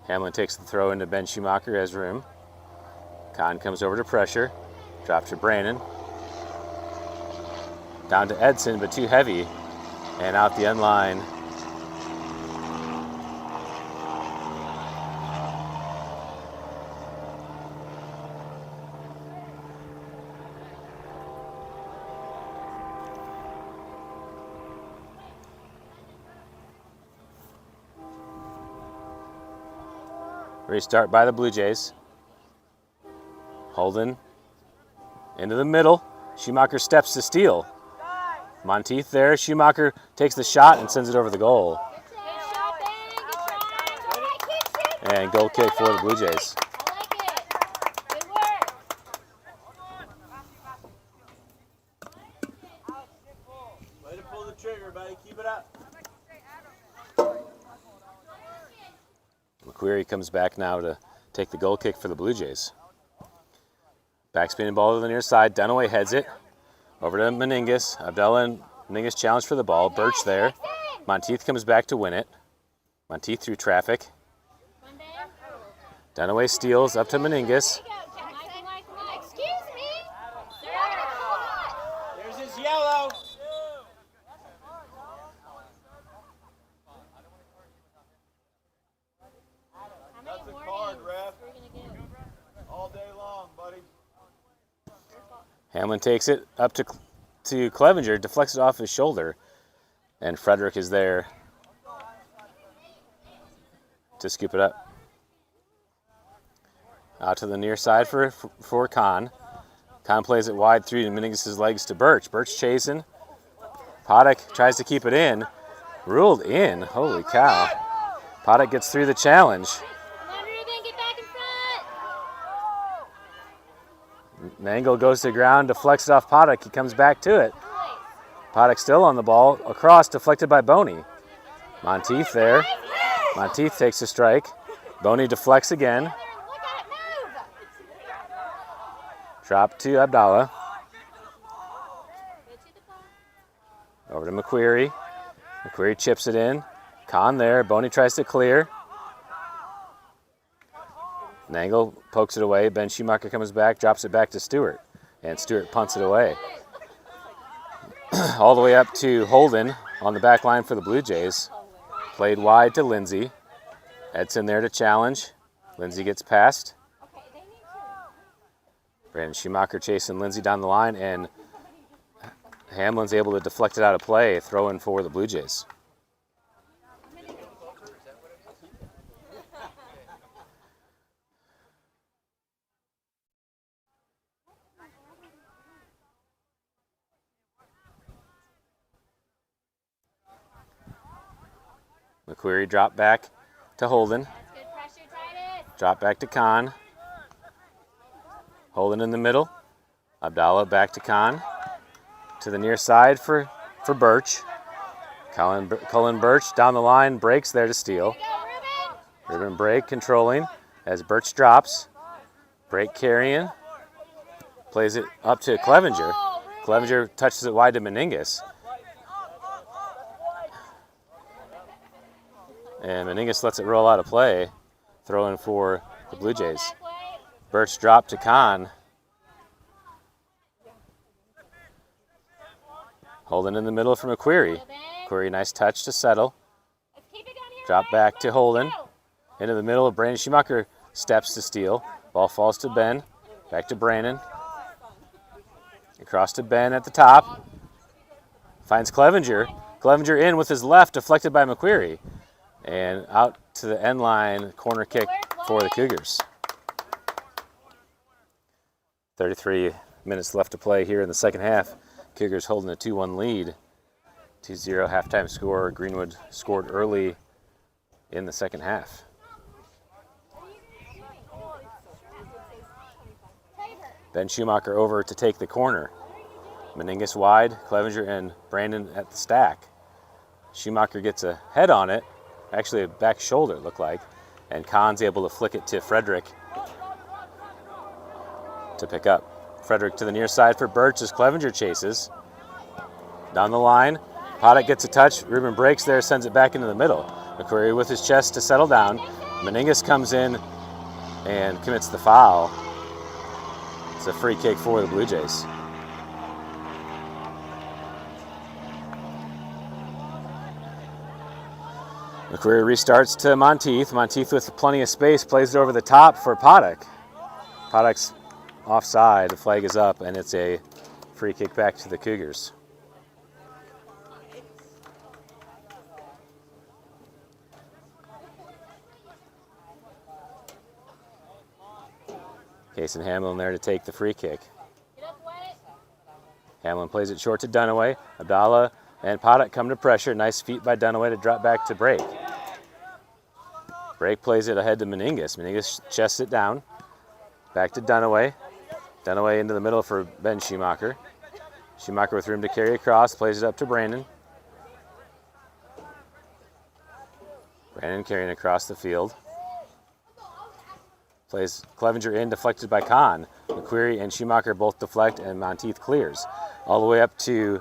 Hamlin takes the throw into Ben Schumacher, has room. Kahn comes over to pressure. Drops to Brandon. Down to Edson, but too heavy. And out the end line. Restart by the Blue Jays. Holden into the middle. Schumacher steps to steal. Monteith there. Schumacher takes the shot and sends it over the goal. Good shot, Ben. Good try. All right, keep shooting. And goal kick for the Blue Jays. I like it. Good work. Way to pull the trigger, buddy. Keep it up. McQuarrie comes back now to take the goal kick for the Blue Jays. Backspinning ball to the near side. Dunaway heads it. Over to Meningus. Abdallah and Meningus challenge for the ball. Birch there. Monteith comes back to win it. Monteith through traffic. Dunaway steals up to Meningus. Nice and Hamlin takes it up to Clevenger, deflects it off his shoulder, and Frederick is there to scoop it up. Out to the near side for Kahn. Kahn plays it wide through Meningus' legs to Birch. Birch chasing. Paddock tries to keep it in. Ruled in. Holy cow. Paddock gets through the challenge. Come on, Ruben, get back in front. Mangle goes to the ground, deflects it off Paddock. He comes back to it. Paddock still on the ball. Across, deflected by Boney. Monteith there. Monteith takes a strike. Boney deflects again. Look at it, move. Drop to Abdallah. Over to McQuarrie. McQuarrie chips it in. Kahn there. Boney tries to clear. Nangle pokes it away. Ben Schumacher comes back, drops it back to Stewart. And Stewart punts it away. All the way up to Holden on the back line for the Blue Jays. Played wide to Lindsay. Edson there to challenge. Lindsay gets past. Brandon Schumacher chasing Lindsay down the line, and Hamlin's able to deflect it out of play, throw in for the Blue Jays. McQuarrie drop back to Holden. That's good pressure, Titus. Drop back to Kahn. Holden in the middle. Abdallah back to Kahn. To the near side for Birch. Cullen Birch down the line, breaks there to steal. Go, Ruben. Ruben break controlling as Birch drops. Break carrying. Plays it up to Clevenger. Clevenger touches it wide to Meningus. And Meningus lets it roll out of play. Throw in for the Blue Jays. Birch drop to Kahn. Holden in the middle for McQuarrie. McQuarrie, nice touch to settle. Let's keep it down here. Drop back to Holden. Into the middle, Brandon Schumacher steps to steal. Ball falls to Ben. Back to Brandon. Across to Ben at the top. Finds Clevenger. Clevenger in with his left, deflected by McQuarrie. And out to the end line, corner kick for the Cougars. 33 minutes left to play here in the second half. Cougars holding a 2-1 lead. 2-0 halftime score. Greenwood scored early in the second half. Ben Schumacher over to take the corner. Meningus wide, Clevenger and Brandon at the stack. Schumacher gets a head on it, actually a back shoulder it looked like, and Kahn's able to flick it to Frederick to pick up. Frederick to the near side for Birch as Clevenger chases. Down the line, Paddock gets a touch, Ruben breaks there, sends it back into the middle. McQuarrie with his chest to settle down. Meningus comes in and commits the foul. It's a free kick for the Blue Jays. McQuarrie restarts to Monteith. Monteith with plenty of space plays it over the top for Paddock. Paddock's offside, the flag is up, and it's a free kick back to the Cougars. Cason Hamlin there to take the free kick. Hamlin plays it short to Dunaway. Abdallah and Paddock come to pressure. Nice feet by Dunaway to drop back to Brake. Brake plays it ahead to Meningus. Meningus chests it down. Back to Dunaway. Dunaway into the middle for Ben Schumacher. Schumacher with room to carry across. Plays it up to Brandon. Brandon carrying across the field. Plays Clevenger in, deflected by Kahn. McQuarrie and Schumacher both deflect, and Monteith clears. All the way up to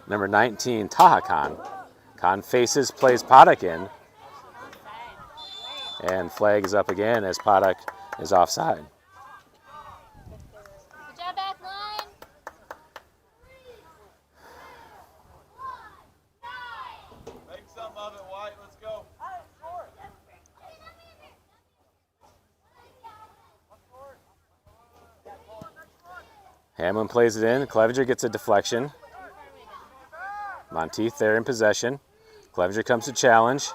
number 19, Taha Khan. Khan faces, plays Paddock in. And flag is up again as Paddock is offside. Good job, back line. Make some of it, White. Let's go. Hamlin plays it in. Clevenger gets a deflection. Monteith there in possession. Clevenger comes to challenge.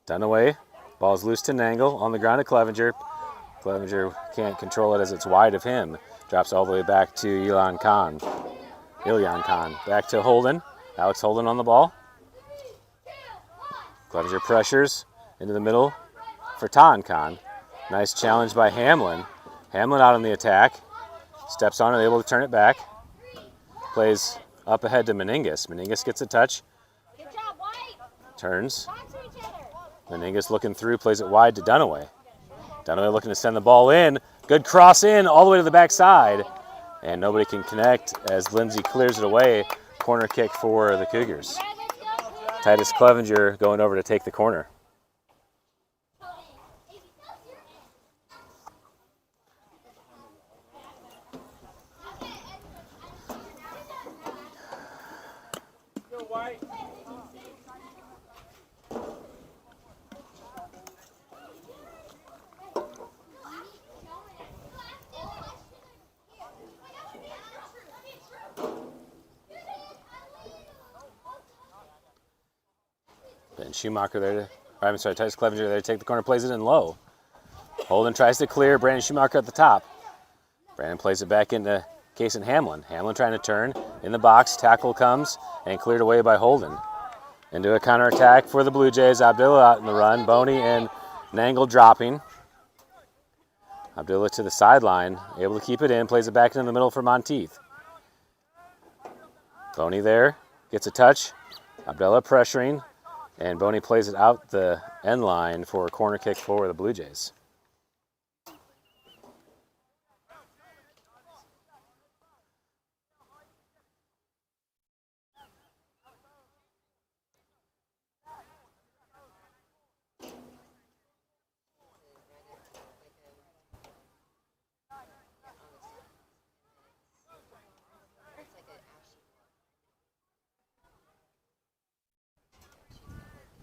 Dunaway. Ball's loose to Nangle. On the ground to Clevenger. Clevenger can't control it as it's wide of him. Drops all the way back to Ilyan Khan. Back to Holden. Alex Holden on the ball. Clevenger pressures into the middle for Tan Khan. Nice challenge by Hamlin. Hamlin out on the attack. Steps on it, able to turn it back. Plays up ahead to Meningus. Meningus gets a touch. Good job, White. Turns. Talk to each other. Meningus looking through, plays it wide to Dunaway. Dunaway looking to send the ball in. Good cross in all the way to the backside. And nobody can connect as Lindsay clears it away. Corner kick for the Cougars. Titus Clevenger going over to take the corner. Go, White. Ben Schumacher there Titus Clevenger there to take the corner, plays it in low. Holden tries to clear, Brandon Schumacher at the top. Brandon plays it back into Kason Hamlin. Hamlin trying to turn in the box, tackle comes and cleared away by Holden. Into a counterattack for the Blue Jays, Abdullah out in the run, Boney and Nangle dropping. Abdullah to the sideline, able to keep it in, plays it back into the middle for Monteith. Boney there, gets a touch, Abdullah pressuring, and Boney plays it out the end line for a corner kick for the Blue Jays.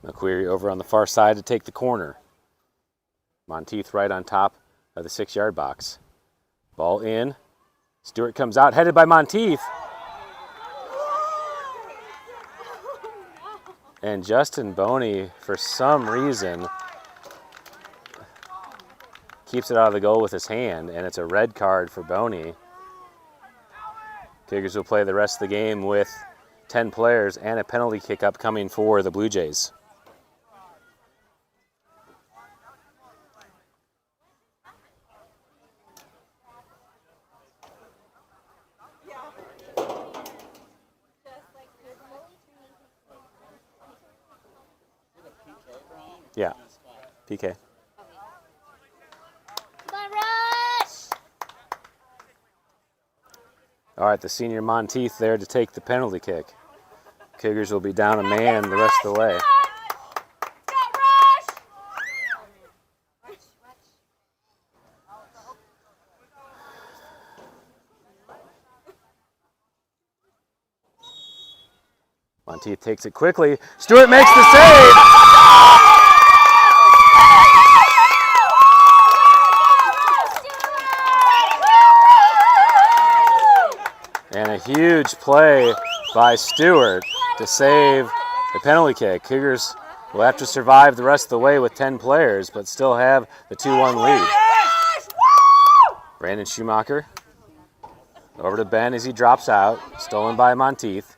McQuarrie over on the far side to take the corner. Monteith right on top of the 6-yard box. Ball in. Stewart comes out, headed by Monteith. And Justin Boney, for some reason, keeps it out of the goal with his hand, and it's a red card for Boney. Cougars will play the rest of the game with 10 players and a penalty kick upcoming for the Blue Jays. Yeah, PK. Come on, Rush! All right, the senior Monteith there to take the penalty kick. Cougars will be down a man the rest of the way. Go, Rush! Monteith takes it quickly. Stewart makes the save! And a huge play by Stewart to save the penalty kick. Cougars will have to survive the rest of the way with 10 players, but still have the 2-1 lead. Brandon Schumacher over to Ben as he drops out, stolen by Monteith.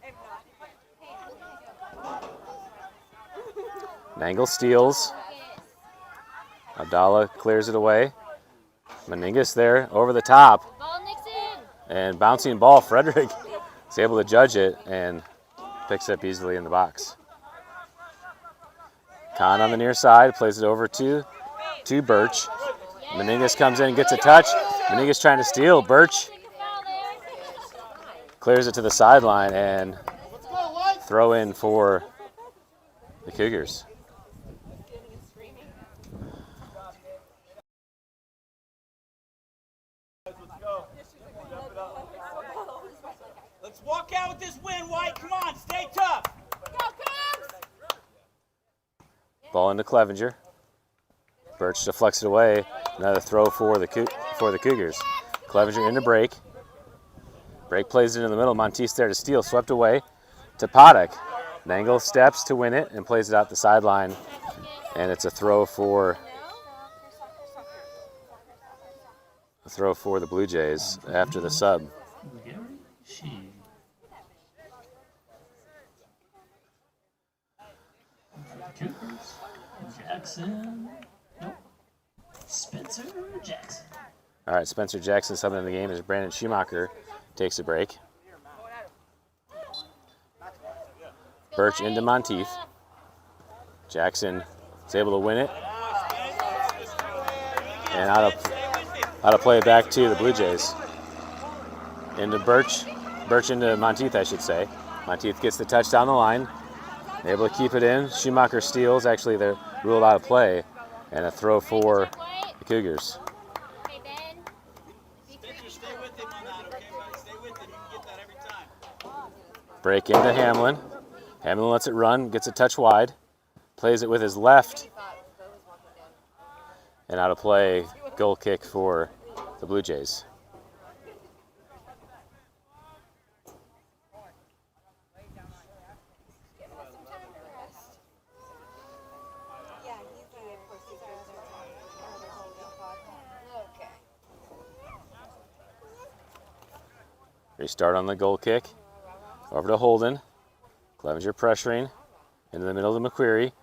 Nangle steals. Abdallah clears it away. Meningus there over the top. Ball Nixon! And bouncing ball, Frederick is able to judge it and picks it up easily in the box. Khan on the near side, plays it over to Birch. Meningus comes in and gets a touch. Meningus trying to steal. Birch clears it to the sideline and throw in for the Cougars. Let's walk out with this win, White. Come on, stay tough. Go, Cougs! Ball into Clevenger. Birch deflects it away. Another throw for the Cougars. Clevenger into break. Break plays it in the middle. Monteith there to steal. Swept away to Paddock. Nangle steps to win it and plays it out the sideline. And it's a throw for the Blue Jays after the sub. Gary Shee. For the Cougars, Jackson. Nope. Spencer Jackson. All right, Spencer Jackson subbing in the game as Brandon Schumacher takes a break. Birch into Monteith. Jackson is able to win it. And out of play it back to the Blue Jays. Into Birch into Monteith, I should say. Monteith gets the touch down the line. Able to keep it in. Schumacher steals. Actually, they're ruled out of play. And a throw for the Cougars. Break into Hamlin. Hamlin lets it run, gets a touch wide. Plays it with his left. And out of play, goal kick for the Blue Jays. Restart on the goal kick. Over to Holden. Clevenger pressuring. Into the middle to McQuarrie.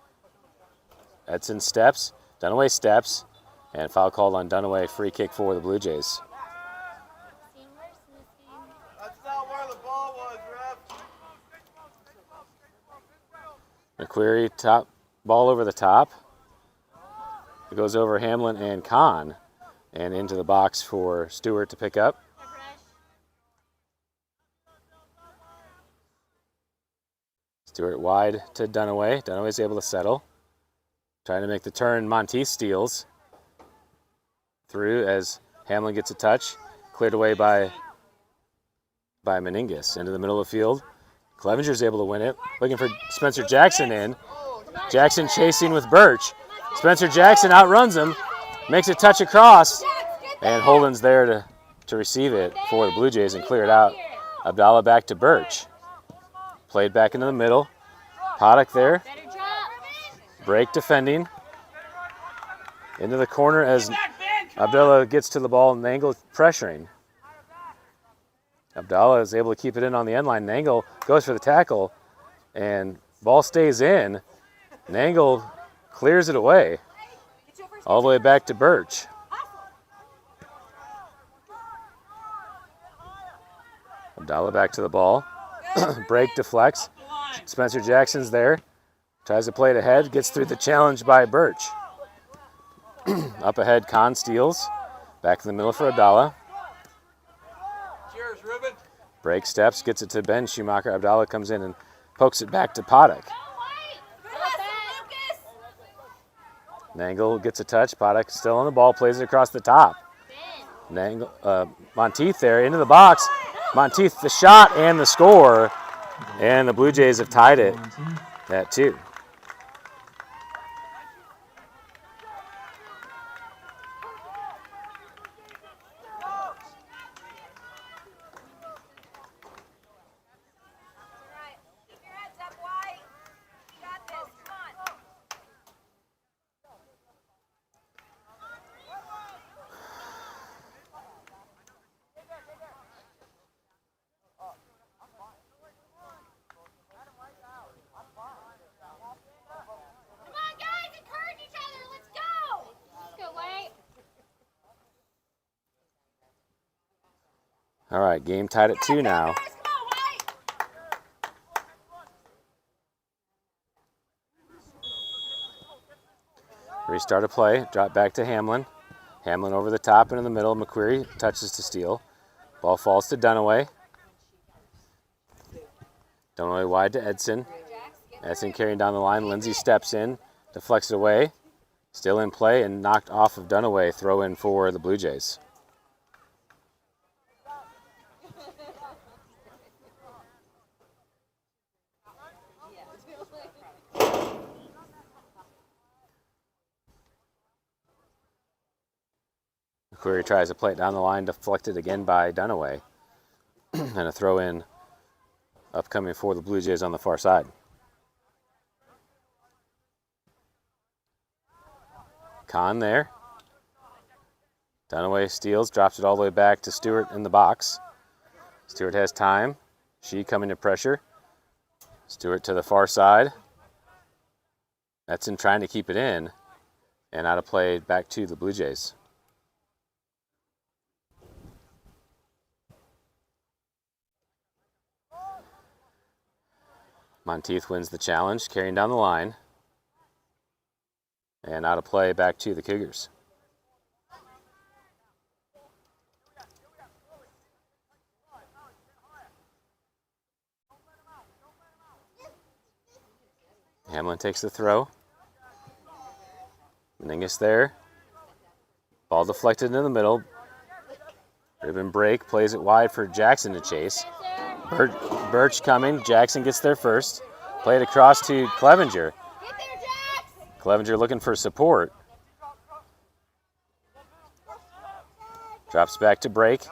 Edson steps. Dunaway steps. And foul called on Dunaway. Free kick for the Blue Jays. That's not where the ball was, ref. McQuarrie top ball over the top. It goes over Hamlin and Kahn. And into the box for Stewart to pick up. Stewart wide to Dunaway. Dunaway's able to settle. Trying to make the turn. Monteith steals. Through as Hamlin gets a touch. Cleared away by Meningus. Into the middle of the field. Clevenger's able to win it. Looking for Spencer Jackson in. Jackson chasing with Birch. Spencer Jackson outruns him. Makes a touch across. And Holden's there to receive it for the Blue Jays and clear it out. Abdallah back to Birch. Played back into the middle. Paddock there. Break defending. Into the corner as Abdallah gets to the ball. Nangle pressuring. Abdallah is able to keep it in on the end line. Nangle goes for the tackle. And ball stays in. Nangle clears it away. All the way back to Birch. Abdallah back to the ball. Break deflects. Spencer Jackson's there. Tries to play it ahead. Gets through the challenge by Birch. Up ahead, Kahn steals. Back in the middle for Abdallah. Cheers, Ruben. Break steps. Gets it to Ben Schumacher. Abdallah comes in and pokes it back to Paddock. Nangle gets a touch. Paddock still on the ball. Plays it across the top. Monteith there into the box. Monteith the shot and the score. And the Blue Jays have tied it at 2. All right, game tied at 2 now. Restart a play, drop back to Hamlin. Hamlin over the top and in the middle. McQuarrie touches to steal. Ball falls to Dunaway. Dunaway wide to Edson. Edson carrying down the line. Lindsay steps in, deflects it away. Still in play and knocked off of Dunaway. Throw in for the Blue Jays. McQuarrie tries to play it down the line, deflected again by Dunaway. And a throw in upcoming for the Blue Jays on the far side. Kahn there. Dunaway steals, drops it all the way back to Stewart in the box. Stewart has time. She coming to pressure. Stewart to the far side. Edson trying to keep it in. And out of play back to the Blue Jays. Monteith wins the challenge, carrying down the line. And out of play back to the Cougars. Hamlin takes the throw. Meningus there. Ball deflected into the middle. Ribbon break, plays it wide for Jackson to chase. Birch coming, Jackson gets there first. Played across to Clevenger. Clevenger looking for support. Drops back to break.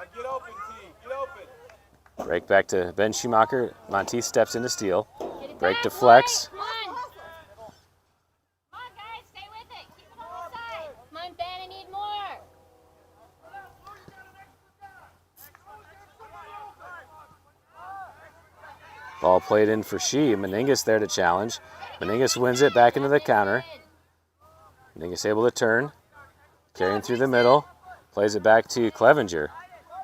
Break back to Ben Schumacher. Monteith steps in to steal. Break deflects. Ball played in for Shee. Meningus there to challenge. Meningus wins it back into the counter. Meningus able to turn. Carrying through the middle. Plays it back to Clevenger.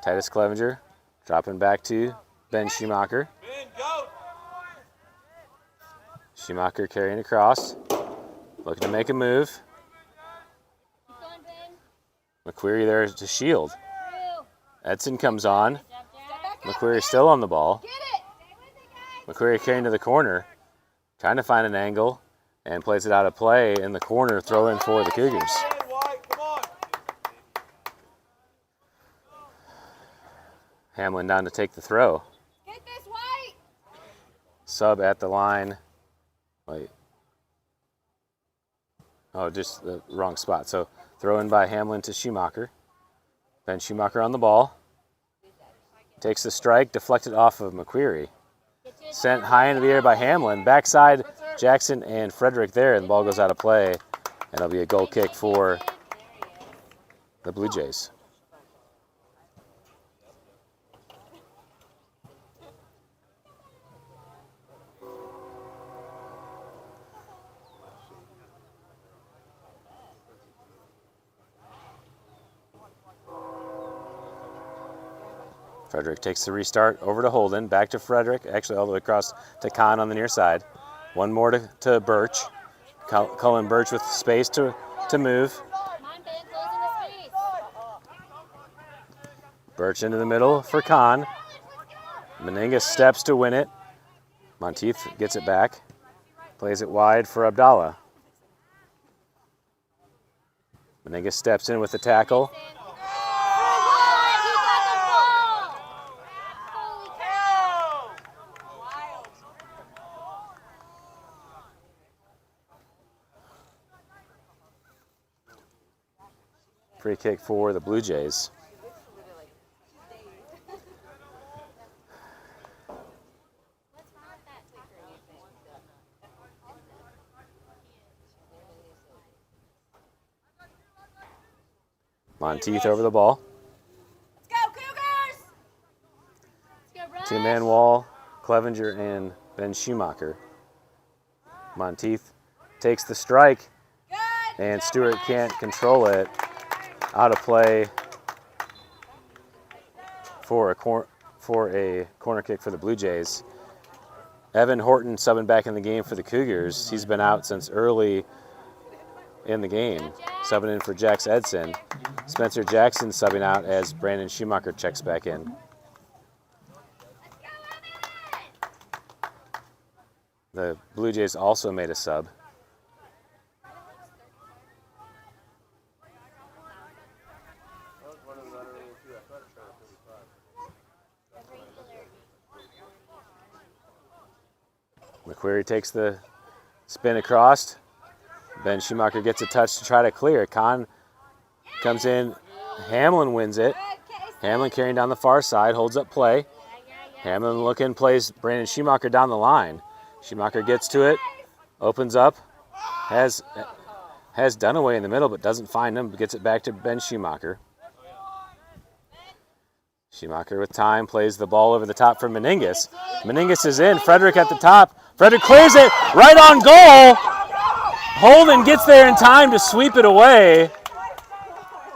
Titus Clevenger dropping back to Ben Schumacher. Schumacher carrying across. Looking to make a move. McQuarrie there to shield. Edson comes on. McQuarrie still on the ball. McQuarrie carrying to the corner, trying to find an angle, and plays it out of play in the corner, throw in for the Cougars. Hamlin down to take the throw. Sub at the line. Wait. Oh, just the wrong spot. So throw in by Hamlin to Schumacher. Ben Schumacher on the ball. Takes the strike, deflected off of McQuarrie. Sent high into the air by Hamlin. Backside, Jackson and Frederick there, and the ball goes out of play. And it'll be a goal kick for the Blue Jays. Frederick takes the restart over to Holden, back to Frederick, actually all the way across to Kahn on the near side. One more to Birch. Cullen Birch with space to move. Birch into the middle for Kahn. Meningus steps to win it. Monteith gets it back. Plays it wide for Abdallah. Meningus steps in with the tackle. Free kick for the Blue Jays. Monteith over the ball. Let's go, Cougars! Let's go, Two-man wall, Clevenger and Ben Schumacher. Monteith takes the strike, and Stewart can't control it. Out of play for a corner kick for the Blue Jays. Evan Horton subbing back in the game for the Cougars. He's been out since early in the game, subbing in for Jax Edson. Spencer Jackson subbing out as Brandon Schumacher checks back in. The Blue Jays also made a sub. McQuarrie takes the spin across. Ben Schumacher gets a touch to try to clear. Kahn comes in Hamlin wins it. Hamlin carrying down the far side, holds up play. Hamlin looking, plays Brandon Schumacher down the line. Schumacher gets to it, opens up, has Dunaway in the middle, but doesn't find him. Gets it back to Ben Schumacher. Schumacher with time, plays the ball over the top for Meningus. Meningus is in, Frederick at the top. Frederick clears it, right on goal. Holden gets there in time to sweep it away.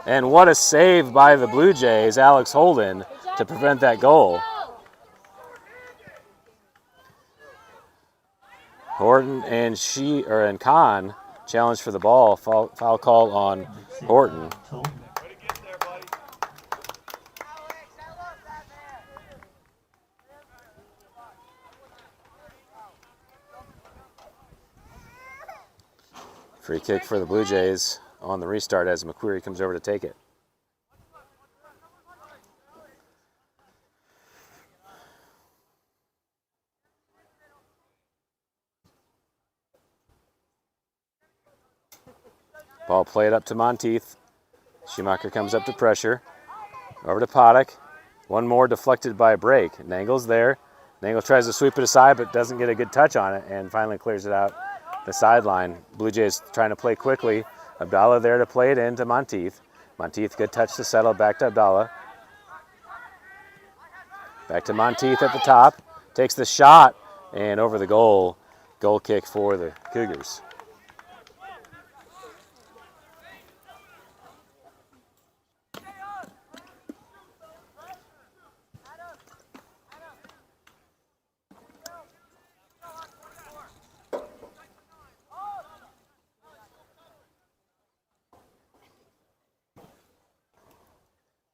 And what a save by the Blue Jays, Alex Holden, to prevent that goal. Horton and Kahn challenge for the ball. Foul call on Horton. Free kick for the Blue Jays on the restart as McQuarrie comes over to take it. Ball played up to Monteith. Schumacher comes up to pressure. Over to Paddock. One more deflected by a break. Nangle's there. Nangle tries to sweep it aside but doesn't get a good touch on it and finally clears it out the sideline. Blue Jays trying to play quickly. Abdallah there to play it in to Monteith. Monteith, good touch to settle. Back to Abdallah. Back to Monteith at the top. Takes the shot and over the goal. Goal kick for the Cougars.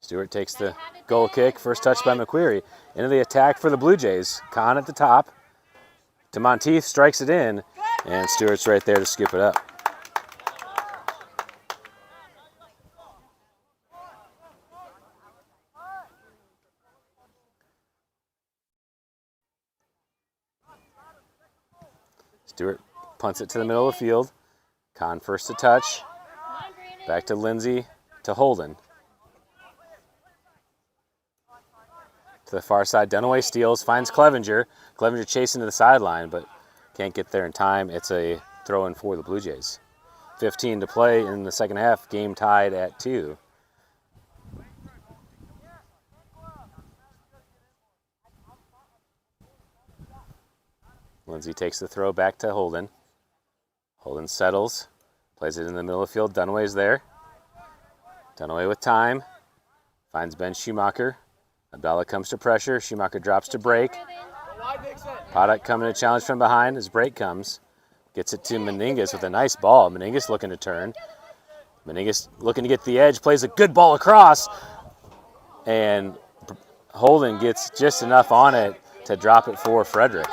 Stewart takes the goal kick. First touch by McQuarrie. Into the attack for the Blue Jays. Kahn at the top. To Monteith, strikes it in. And Stewart's right there to scoop it up. Stewart punts it to the middle of the field. Kahn first to touch. Back to Lindsay to Holden. To the far side, Dunaway steals, finds Clevenger. Clevenger chasing to the sideline, but can't get there in time. It's a throw-in for the Blue Jays. 15 to play in the second half, game tied at 2. Lindsay takes the throw back to Holden. Holden settles, plays it in the middle of the field. Dunaway's there. Dunaway with time, finds Ben Schumacher. Abdallah comes to pressure. Schumacher drops to break. Paddock coming to challenge from behind as break comes. Gets it to Meningus with a nice ball. Meningus looking to turn. Meningus looking to get the edge. Plays a good ball across. And Holden gets just enough on it to drop it for Frederick.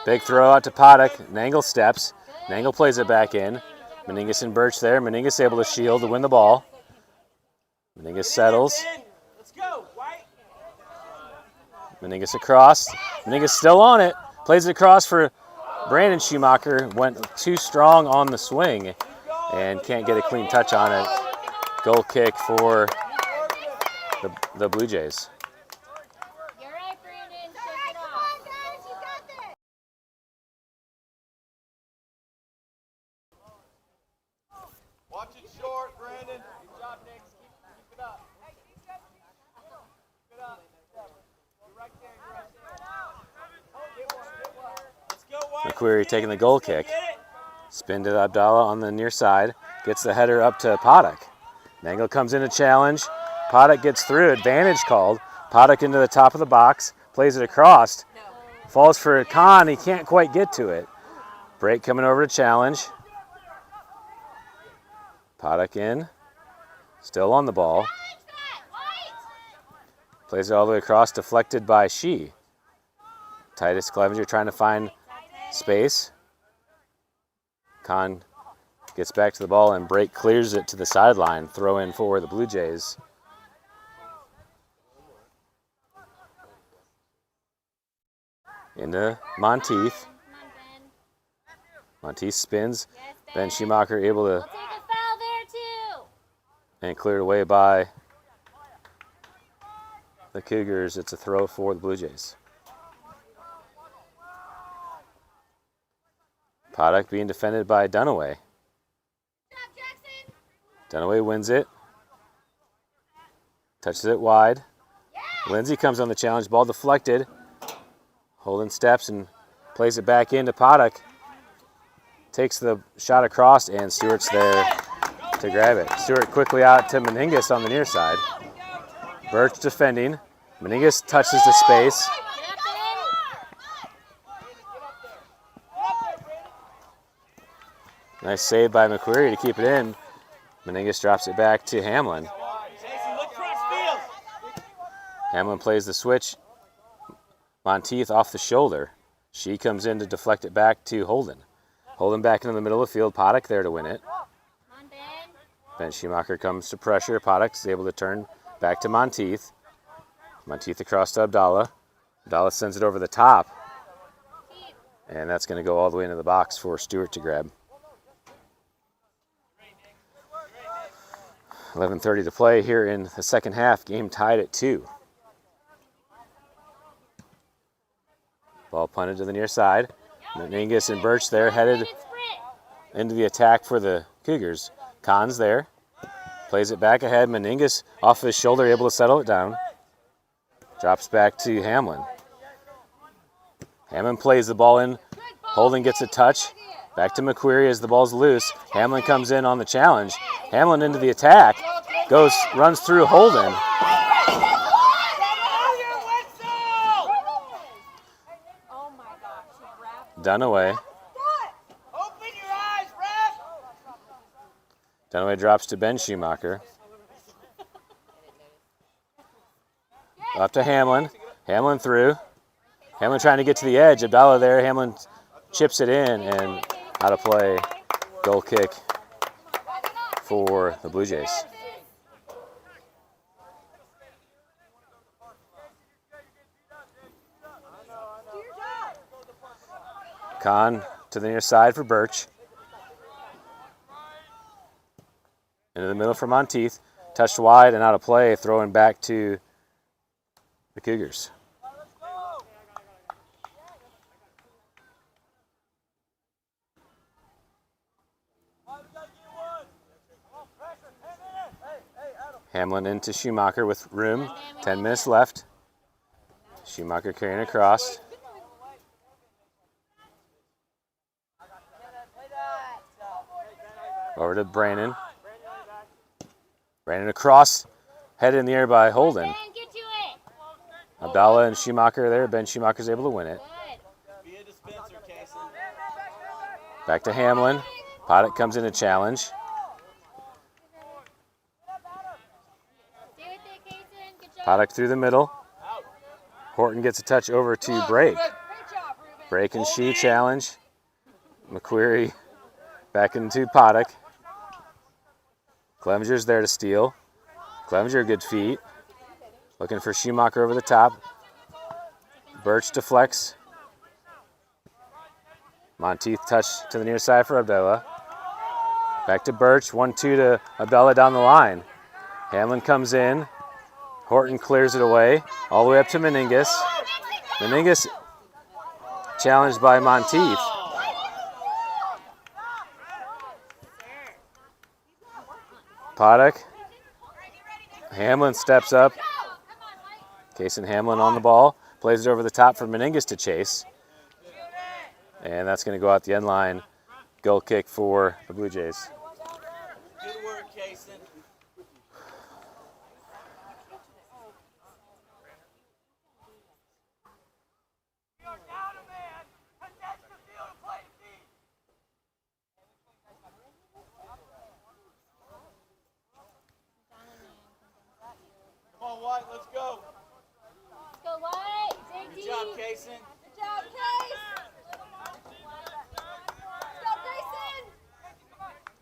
Big throw out to Paddock. Nangle steps. Nangle plays it back in. Meningus and Birch there. Meningus able to shield to win the ball. Meningus settles. Meningus across. Meningus still on it. Plays it across for Brandon Schumacher. Went too strong on the swing and can't get a clean touch on it. Goal kick for the Blue Jays. You're right, Brandon. Shake it off. Watch it short, Brandon. Good job, Nick. Keep it up. Keep it up. You're right there. You're right there. Get one. Let's go, White. McQuarrie taking the goal kick. Spin to Abdallah on the near side. Gets the header up to Paddock. Nangle comes in to challenge. Paddock gets through. Advantage called. Paddock into the top of the box. Plays it across. Falls for Kahn. He can't quite get to it. Break coming over to challenge. Paddock in. Still on the ball. Plays it all the way across. Deflected by Shee. Titus Clevenger trying to find space. Kahn gets back to the ball and Break clears it to the sideline. Throw in for the Blue Jays. Into Monteith. Monteith spins. Ben Schumacher able to And cleared away by the Cougars. It's a throw for the Blue Jays. Paddock being defended by Dunaway. Dunaway wins it. Touches it wide. Lindsay comes on the challenge. Ball deflected. Holden steps and plays it back into Paddock. Takes the shot across, and Stewart's there to grab it. Stewart quickly out to Meningus on the near side. Birch defending. Meningus touches the space. Nice save by McQuarrie to keep it in. Meningus drops it back to Hamlin. Hamlin plays the switch. Monteith off the shoulder. She comes in to deflect it back to Holden. Holden back into the middle of the field. Paddock there to win it. Ben Schumacher comes to pressure. Paddock's able to turn back to Monteith. Monteith across to Abdallah. Abdallah sends it over the top. And that's going to go all the way into the box for Stewart to grab. 11:30 to play here in the second half. Game tied at 2. Ball punted to the near side. Meningus and Birch there headed into the attack for the Cougars. Kahn's there. Plays it back ahead. Meningus off his shoulder, able to settle it down. Drops back to Hamlin. Hamlin plays the ball in. Holden gets a touch. Back to McQuarrie as the ball's loose. Hamlin comes in on the challenge. Hamlin into the attack. Runs through Holden. Dunaway. Dunaway drops to Ben Schumacher. Up to Hamlin. Hamlin through. Hamlin trying to get to the edge. Abdallah there. Hamlin chips it in and out of play. Goal kick for the Blue Jays. Kahn to the near side for Birch. Into the middle for Monteith. Touched wide and out of play. Throwing back to the Cougars. Hamlin into Schumacher with room. 10 minutes left. Schumacher carrying across. Over to Brandon. Brandon across. Headed in the air by Holden. Abdallah and Schumacher there. Ben Schumacher's able to win it. Back to Hamlin. Paddock comes in to challenge. Paddock through the middle. Horton gets a touch over to Brake. Brake and she challenge. McQuarrie back into Paddock. Clevenger's there to steal. Clevenger, good feet. Looking for Schumacher over the top. Birch deflects. Monteith touch to the near side for Abdallah. Back to Birch. 1-2 to Abdallah down the line. Hamlin comes in. Horton clears it away. All the way up to Meningus. Meningus challenged by Monteith. Paddock. Hamlin steps up. Kason Hamlin on the ball. Plays it over the top for Meningus to chase. And that's going to go out the end line. Goal kick for the Blue Jays. Good work, Kason. Come on, White, let's go. Let's go, White. Good job, Kason. Good job, Case. Good job, Grayson.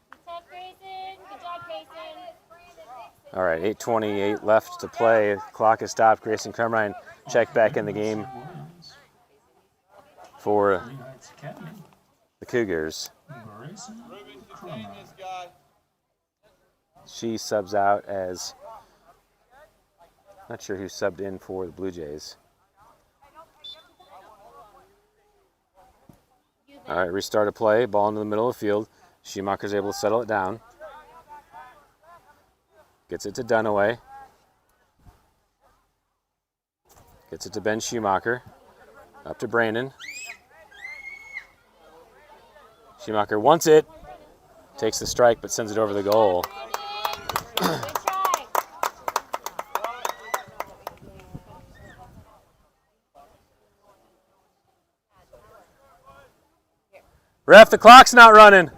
Good job, Grayson. Good job, Grayson. All right, 8:28 left to play. Clock has stopped. Grayson Crumrine checked back in the game for the Cougars. Grayson Ruben's Crumrine. defending this guy. She subs out as, not sure who subbed in for the Blue Jays. All right, restart a play, ball into the middle of the field. Schumacher's able to settle it down. Gets it to Dunaway. Gets it to Ben Schumacher. Up to Brandon. Schumacher wants it. Takes the strike, but sends it over the goal. Good try. Ref, the clock's not running.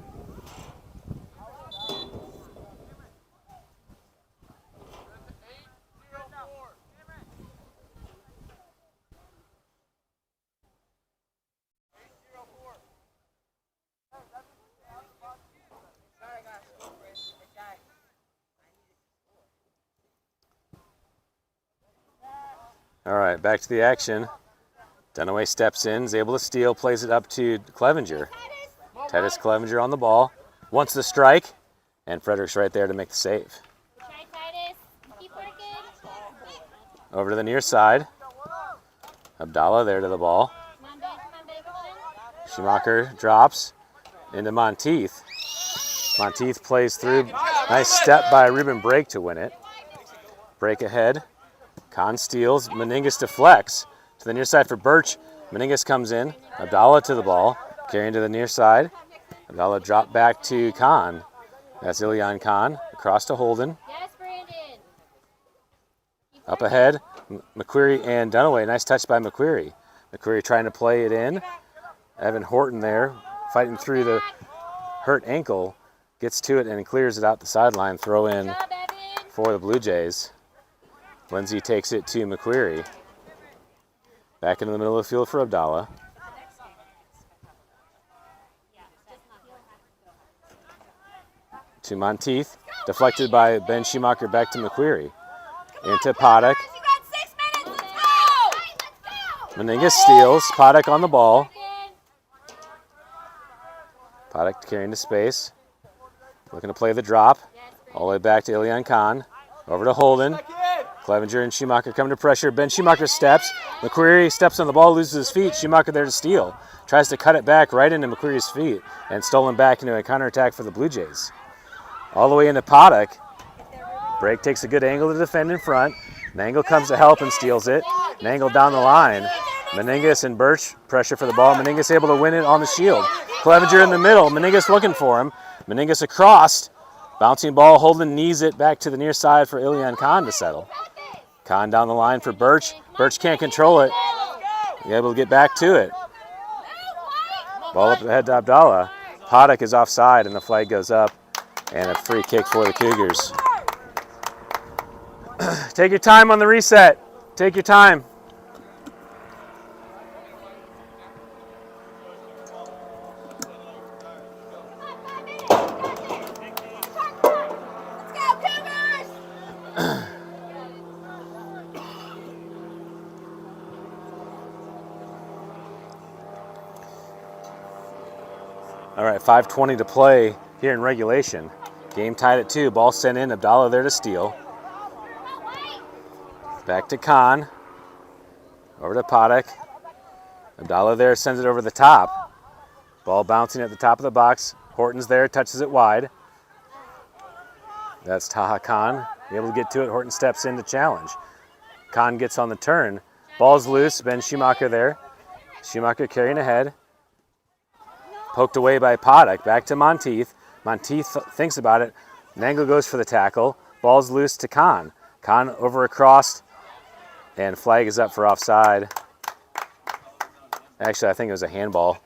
All right, back to the action. Dunaway steps in, is able to steal, plays it up to Clevenger. Titus Clevenger on the ball, wants the strike, and Frederick's right there to make the save. Try, Titus. Keep working. Over to the near side. Abdallah there to the ball. Come on, babe. Come on, babe. Come on. Schumacher drops into Monteith. Monteith plays through. Nice step by Ruben Brake to win it. Break ahead. Kahn steals. Meningus deflects to the near side for Birch. Meningus comes in. Abdallah to the ball. Carrying to the near side. Abdallah dropped back to Kahn. That's Ilian Kahn. Across to Holden. Yes, Brandon. Keep Up working. ahead. McQuarrie and Dunaway. Nice touch by McQuarrie. McQuarrie trying to play it in. Evan Horton there fighting through the hurt ankle. Gets to it and clears it out the sideline. Throw in Good job, Evan. for the Blue Jays. Lindsay takes it to McQuarrie. Back into the middle of the field for Abdallah. To Monteith. Deflected by Ben Schumacher back to McQuarrie. Into Paddock. You got 6 minutes. Let's go. Meningus steals. Paddock on the ball. Paddock carrying to space. Looking to play the drop. All the way back to Ilian Kahn. Over to Holden. Clevenger and Schumacher come to pressure. Ben Schumacher steps. McQuarrie steps on the ball, loses his feet. Schumacher there to steal. Tries to cut it back right into McQuarrie's feet and stolen back into a counterattack for the Blue Jays. All the way into Paddock. Brake takes a good angle to defend in front. Nangle comes to help and steals it. Nangle down the line. Meningus and Birch pressure for the ball. Meningus able to win it on the shield. Clevenger in the middle. Meningus looking for him. Meningus across. Bouncing ball. Holden knees it back to the near side for Ilian Kahn to settle. Kahn down the line for Birch. Birch can't control it. He's able to get back to it. Ball up ahead to Abdallah. Paddock is offside and the flag goes up. And a free kick for the Cougars. Take your time on the reset. Take your time. All right, 5:20 to play here in regulation. Game tied at 2. Ball sent in. Abdallah there to steal. Back to Kahn. Over to Paddock. Abdallah there sends it over the top. Ball bouncing at the top of the box. Horton's there, touches it wide. That's Taha Khan. Able to get to it. Horton steps in to challenge. Khan gets on the turn. Ball's loose. Ben Schumacher there. Schumacher carrying ahead. Poked away by Paddock. Back to Monteith. Monteith thinks about it. Nangle goes for the tackle. Ball's loose to Khan. Khan over across. And flag is up for offside. Actually, I think it was a handball.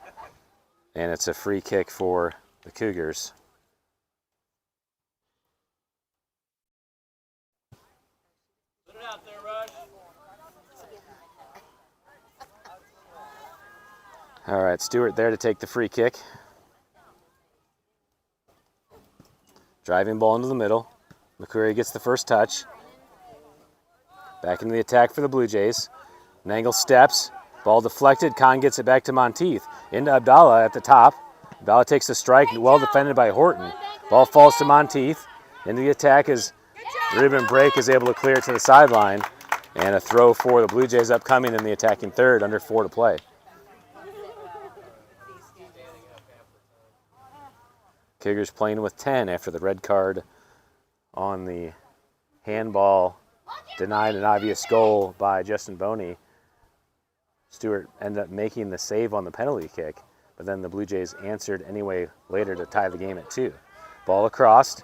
And it's a free kick for the Cougars. Put it out there, Rush. All right, Stewart there to take the free kick. Driving ball into the middle. McQuarrie gets the first touch. Back into the attack for the Blue Jays. Nangle steps. Ball deflected. Khan gets it back to Monteith. Into Abdallah at the top. Abdallah takes the strike. Well defended by Horton. Ball falls to Monteith. Into the attack as Ruben Brake is able to clear it to the sideline. And a throw for the Blue Jays upcoming in the attacking third, under 4 to play. Cougars playing with 10 after the red card on the handball denied an obvious goal by Justin Boney. Stewart ended up making the save on the penalty kick, but then the Blue Jays answered anyway later to tie the game at 2. Ball across,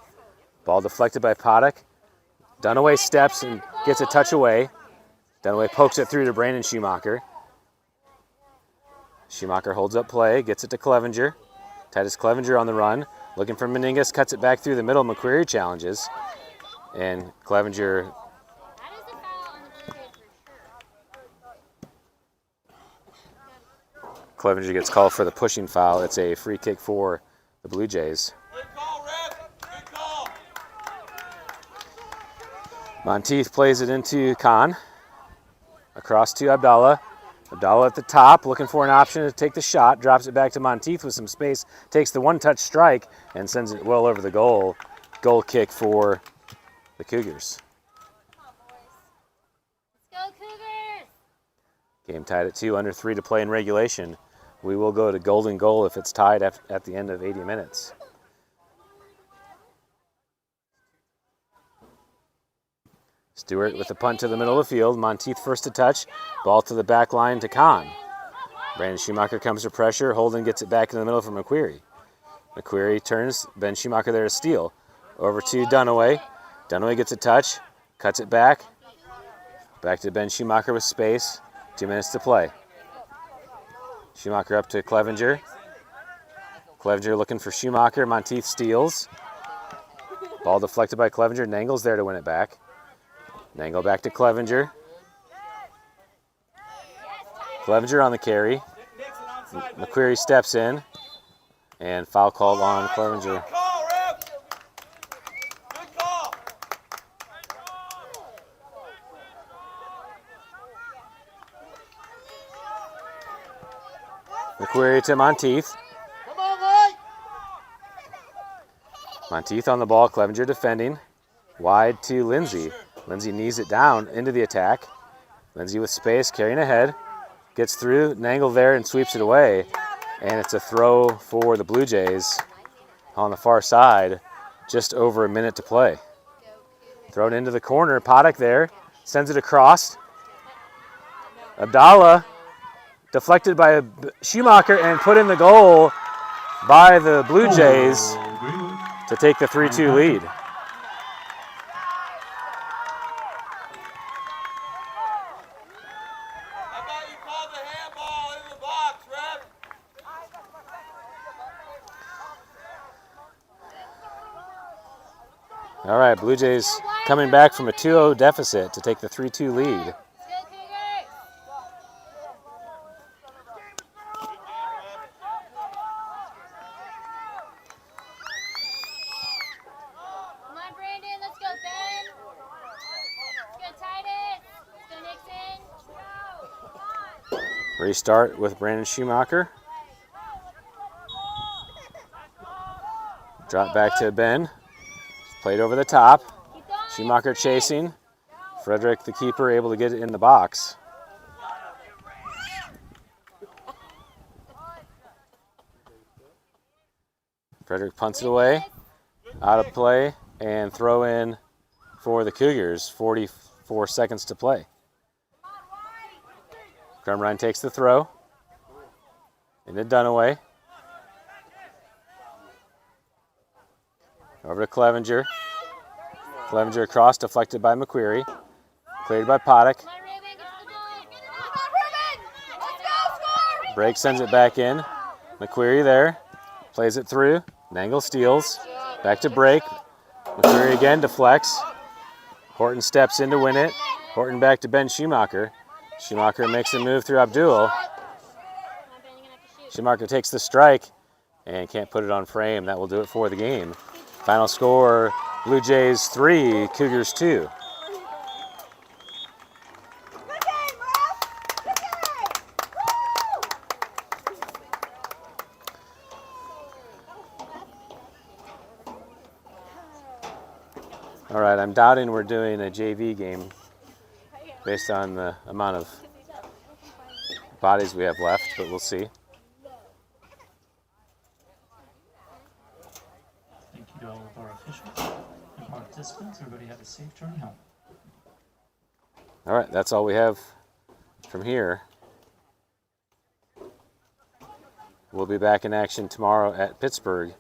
ball deflected by Paddock. Dunaway steps and gets a touch away. Dunaway pokes it through to Brandon Schumacher. Schumacher holds up play, gets it to Clevenger. Titus Clevenger on the run, looking for Meningas, cuts it back through the middle. McQuarrie challenges, and Clevenger gets called for the pushing foul. It's a free kick for the Blue Jays. Good call, Ref. Good call. Monteith plays it into Khan. Across to Abdallah. Abdallah at the top, looking for an option to take the shot. Drops it back to Monteith with some space. Takes the one-touch strike and sends it well over the goal. Goal kick for the Cougars. Let's go, Cougars! Game tied at 2, under 3 to play in regulation. We will go to golden goal if it's tied at the end of 80 minutes. Stewart with the punt to the middle of the field. Monteith first to touch. Ball to the back line to Kahn. Brandon Schumacher comes to pressure. Holden gets it back in the middle for McQuarrie. McQuarrie turns. Ben Schumacher there to steal. Over to Dunaway. Dunaway gets a touch. Cuts it back. Back to Ben Schumacher with space. 2 minutes to play. Schumacher up to Clevenger. Clevenger looking for Schumacher. Monteith steals. Ball deflected by Clevenger. Nangle's there to win it back. Nangle back to Clevenger. Clevenger on the carry. McQuarrie steps in. And foul called on Clevenger. Good call, Ref. Good call. McQuarrie to Monteith. Come on, Mike. Monteith on the ball. Clevenger defending. Wide to Lindsay. Lindsay knees it down into the attack. Lindsay with space, carrying ahead. Gets through, Nangle there and sweeps it away. And it's a throw for the Blue Jays on the far side. Just over a minute to play. Thrown into the corner, Paddock there. Sends it across. Abdallah deflected by Schumacher and put in the goal by the Blue Jays Greenwood. to take the 3-2 lead. How about you call the handball in the box, Ref? All right, Blue Jays coming back from a 2-0 deficit to take the 3-2 lead. Let's go, Cougars! Come on, Brandon. Let's go, Ben. Let's go, Titus. Let's go, Nixon. Restart with Brandon Schumacher. Drop back to Ben. Played over the top. Keep going. Schumacher chasing. Frederick, the keeper, able to get it in the box. Frederick punts it away. Out of play and throw in for the Cougars. 44 seconds to play. Crumrine takes the throw. Into Dunaway. Over to Clevenger. Clevenger across, deflected by McQuarrie. Cleared by Paddock. Come on, Ruben. Get to the goal. Come on, Ruben. Let's go, score. Brake sends it back in. McQuarrie there. Plays it through. Nangle steals. Back to Brake. McQuarrie again deflects. Horton steps in to win it. Horton back to Ben Schumacher. Schumacher makes a move through Abdul. Come on, Ben. You're going to have to shoot. Schumacher takes the strike and can't put it on frame. That will do it for the game. Final score, Blue Jays 3, Cougars 2. Good game, Ref! Good game! Woo! All right, I'm doubting we're doing a JV game based on the amount of bodies we have left, but we'll see. Thank you to all of our officials and participants. Everybody have a safe journey home. All right, that's all we have from here. We'll be back in action tomorrow at Pittsburgh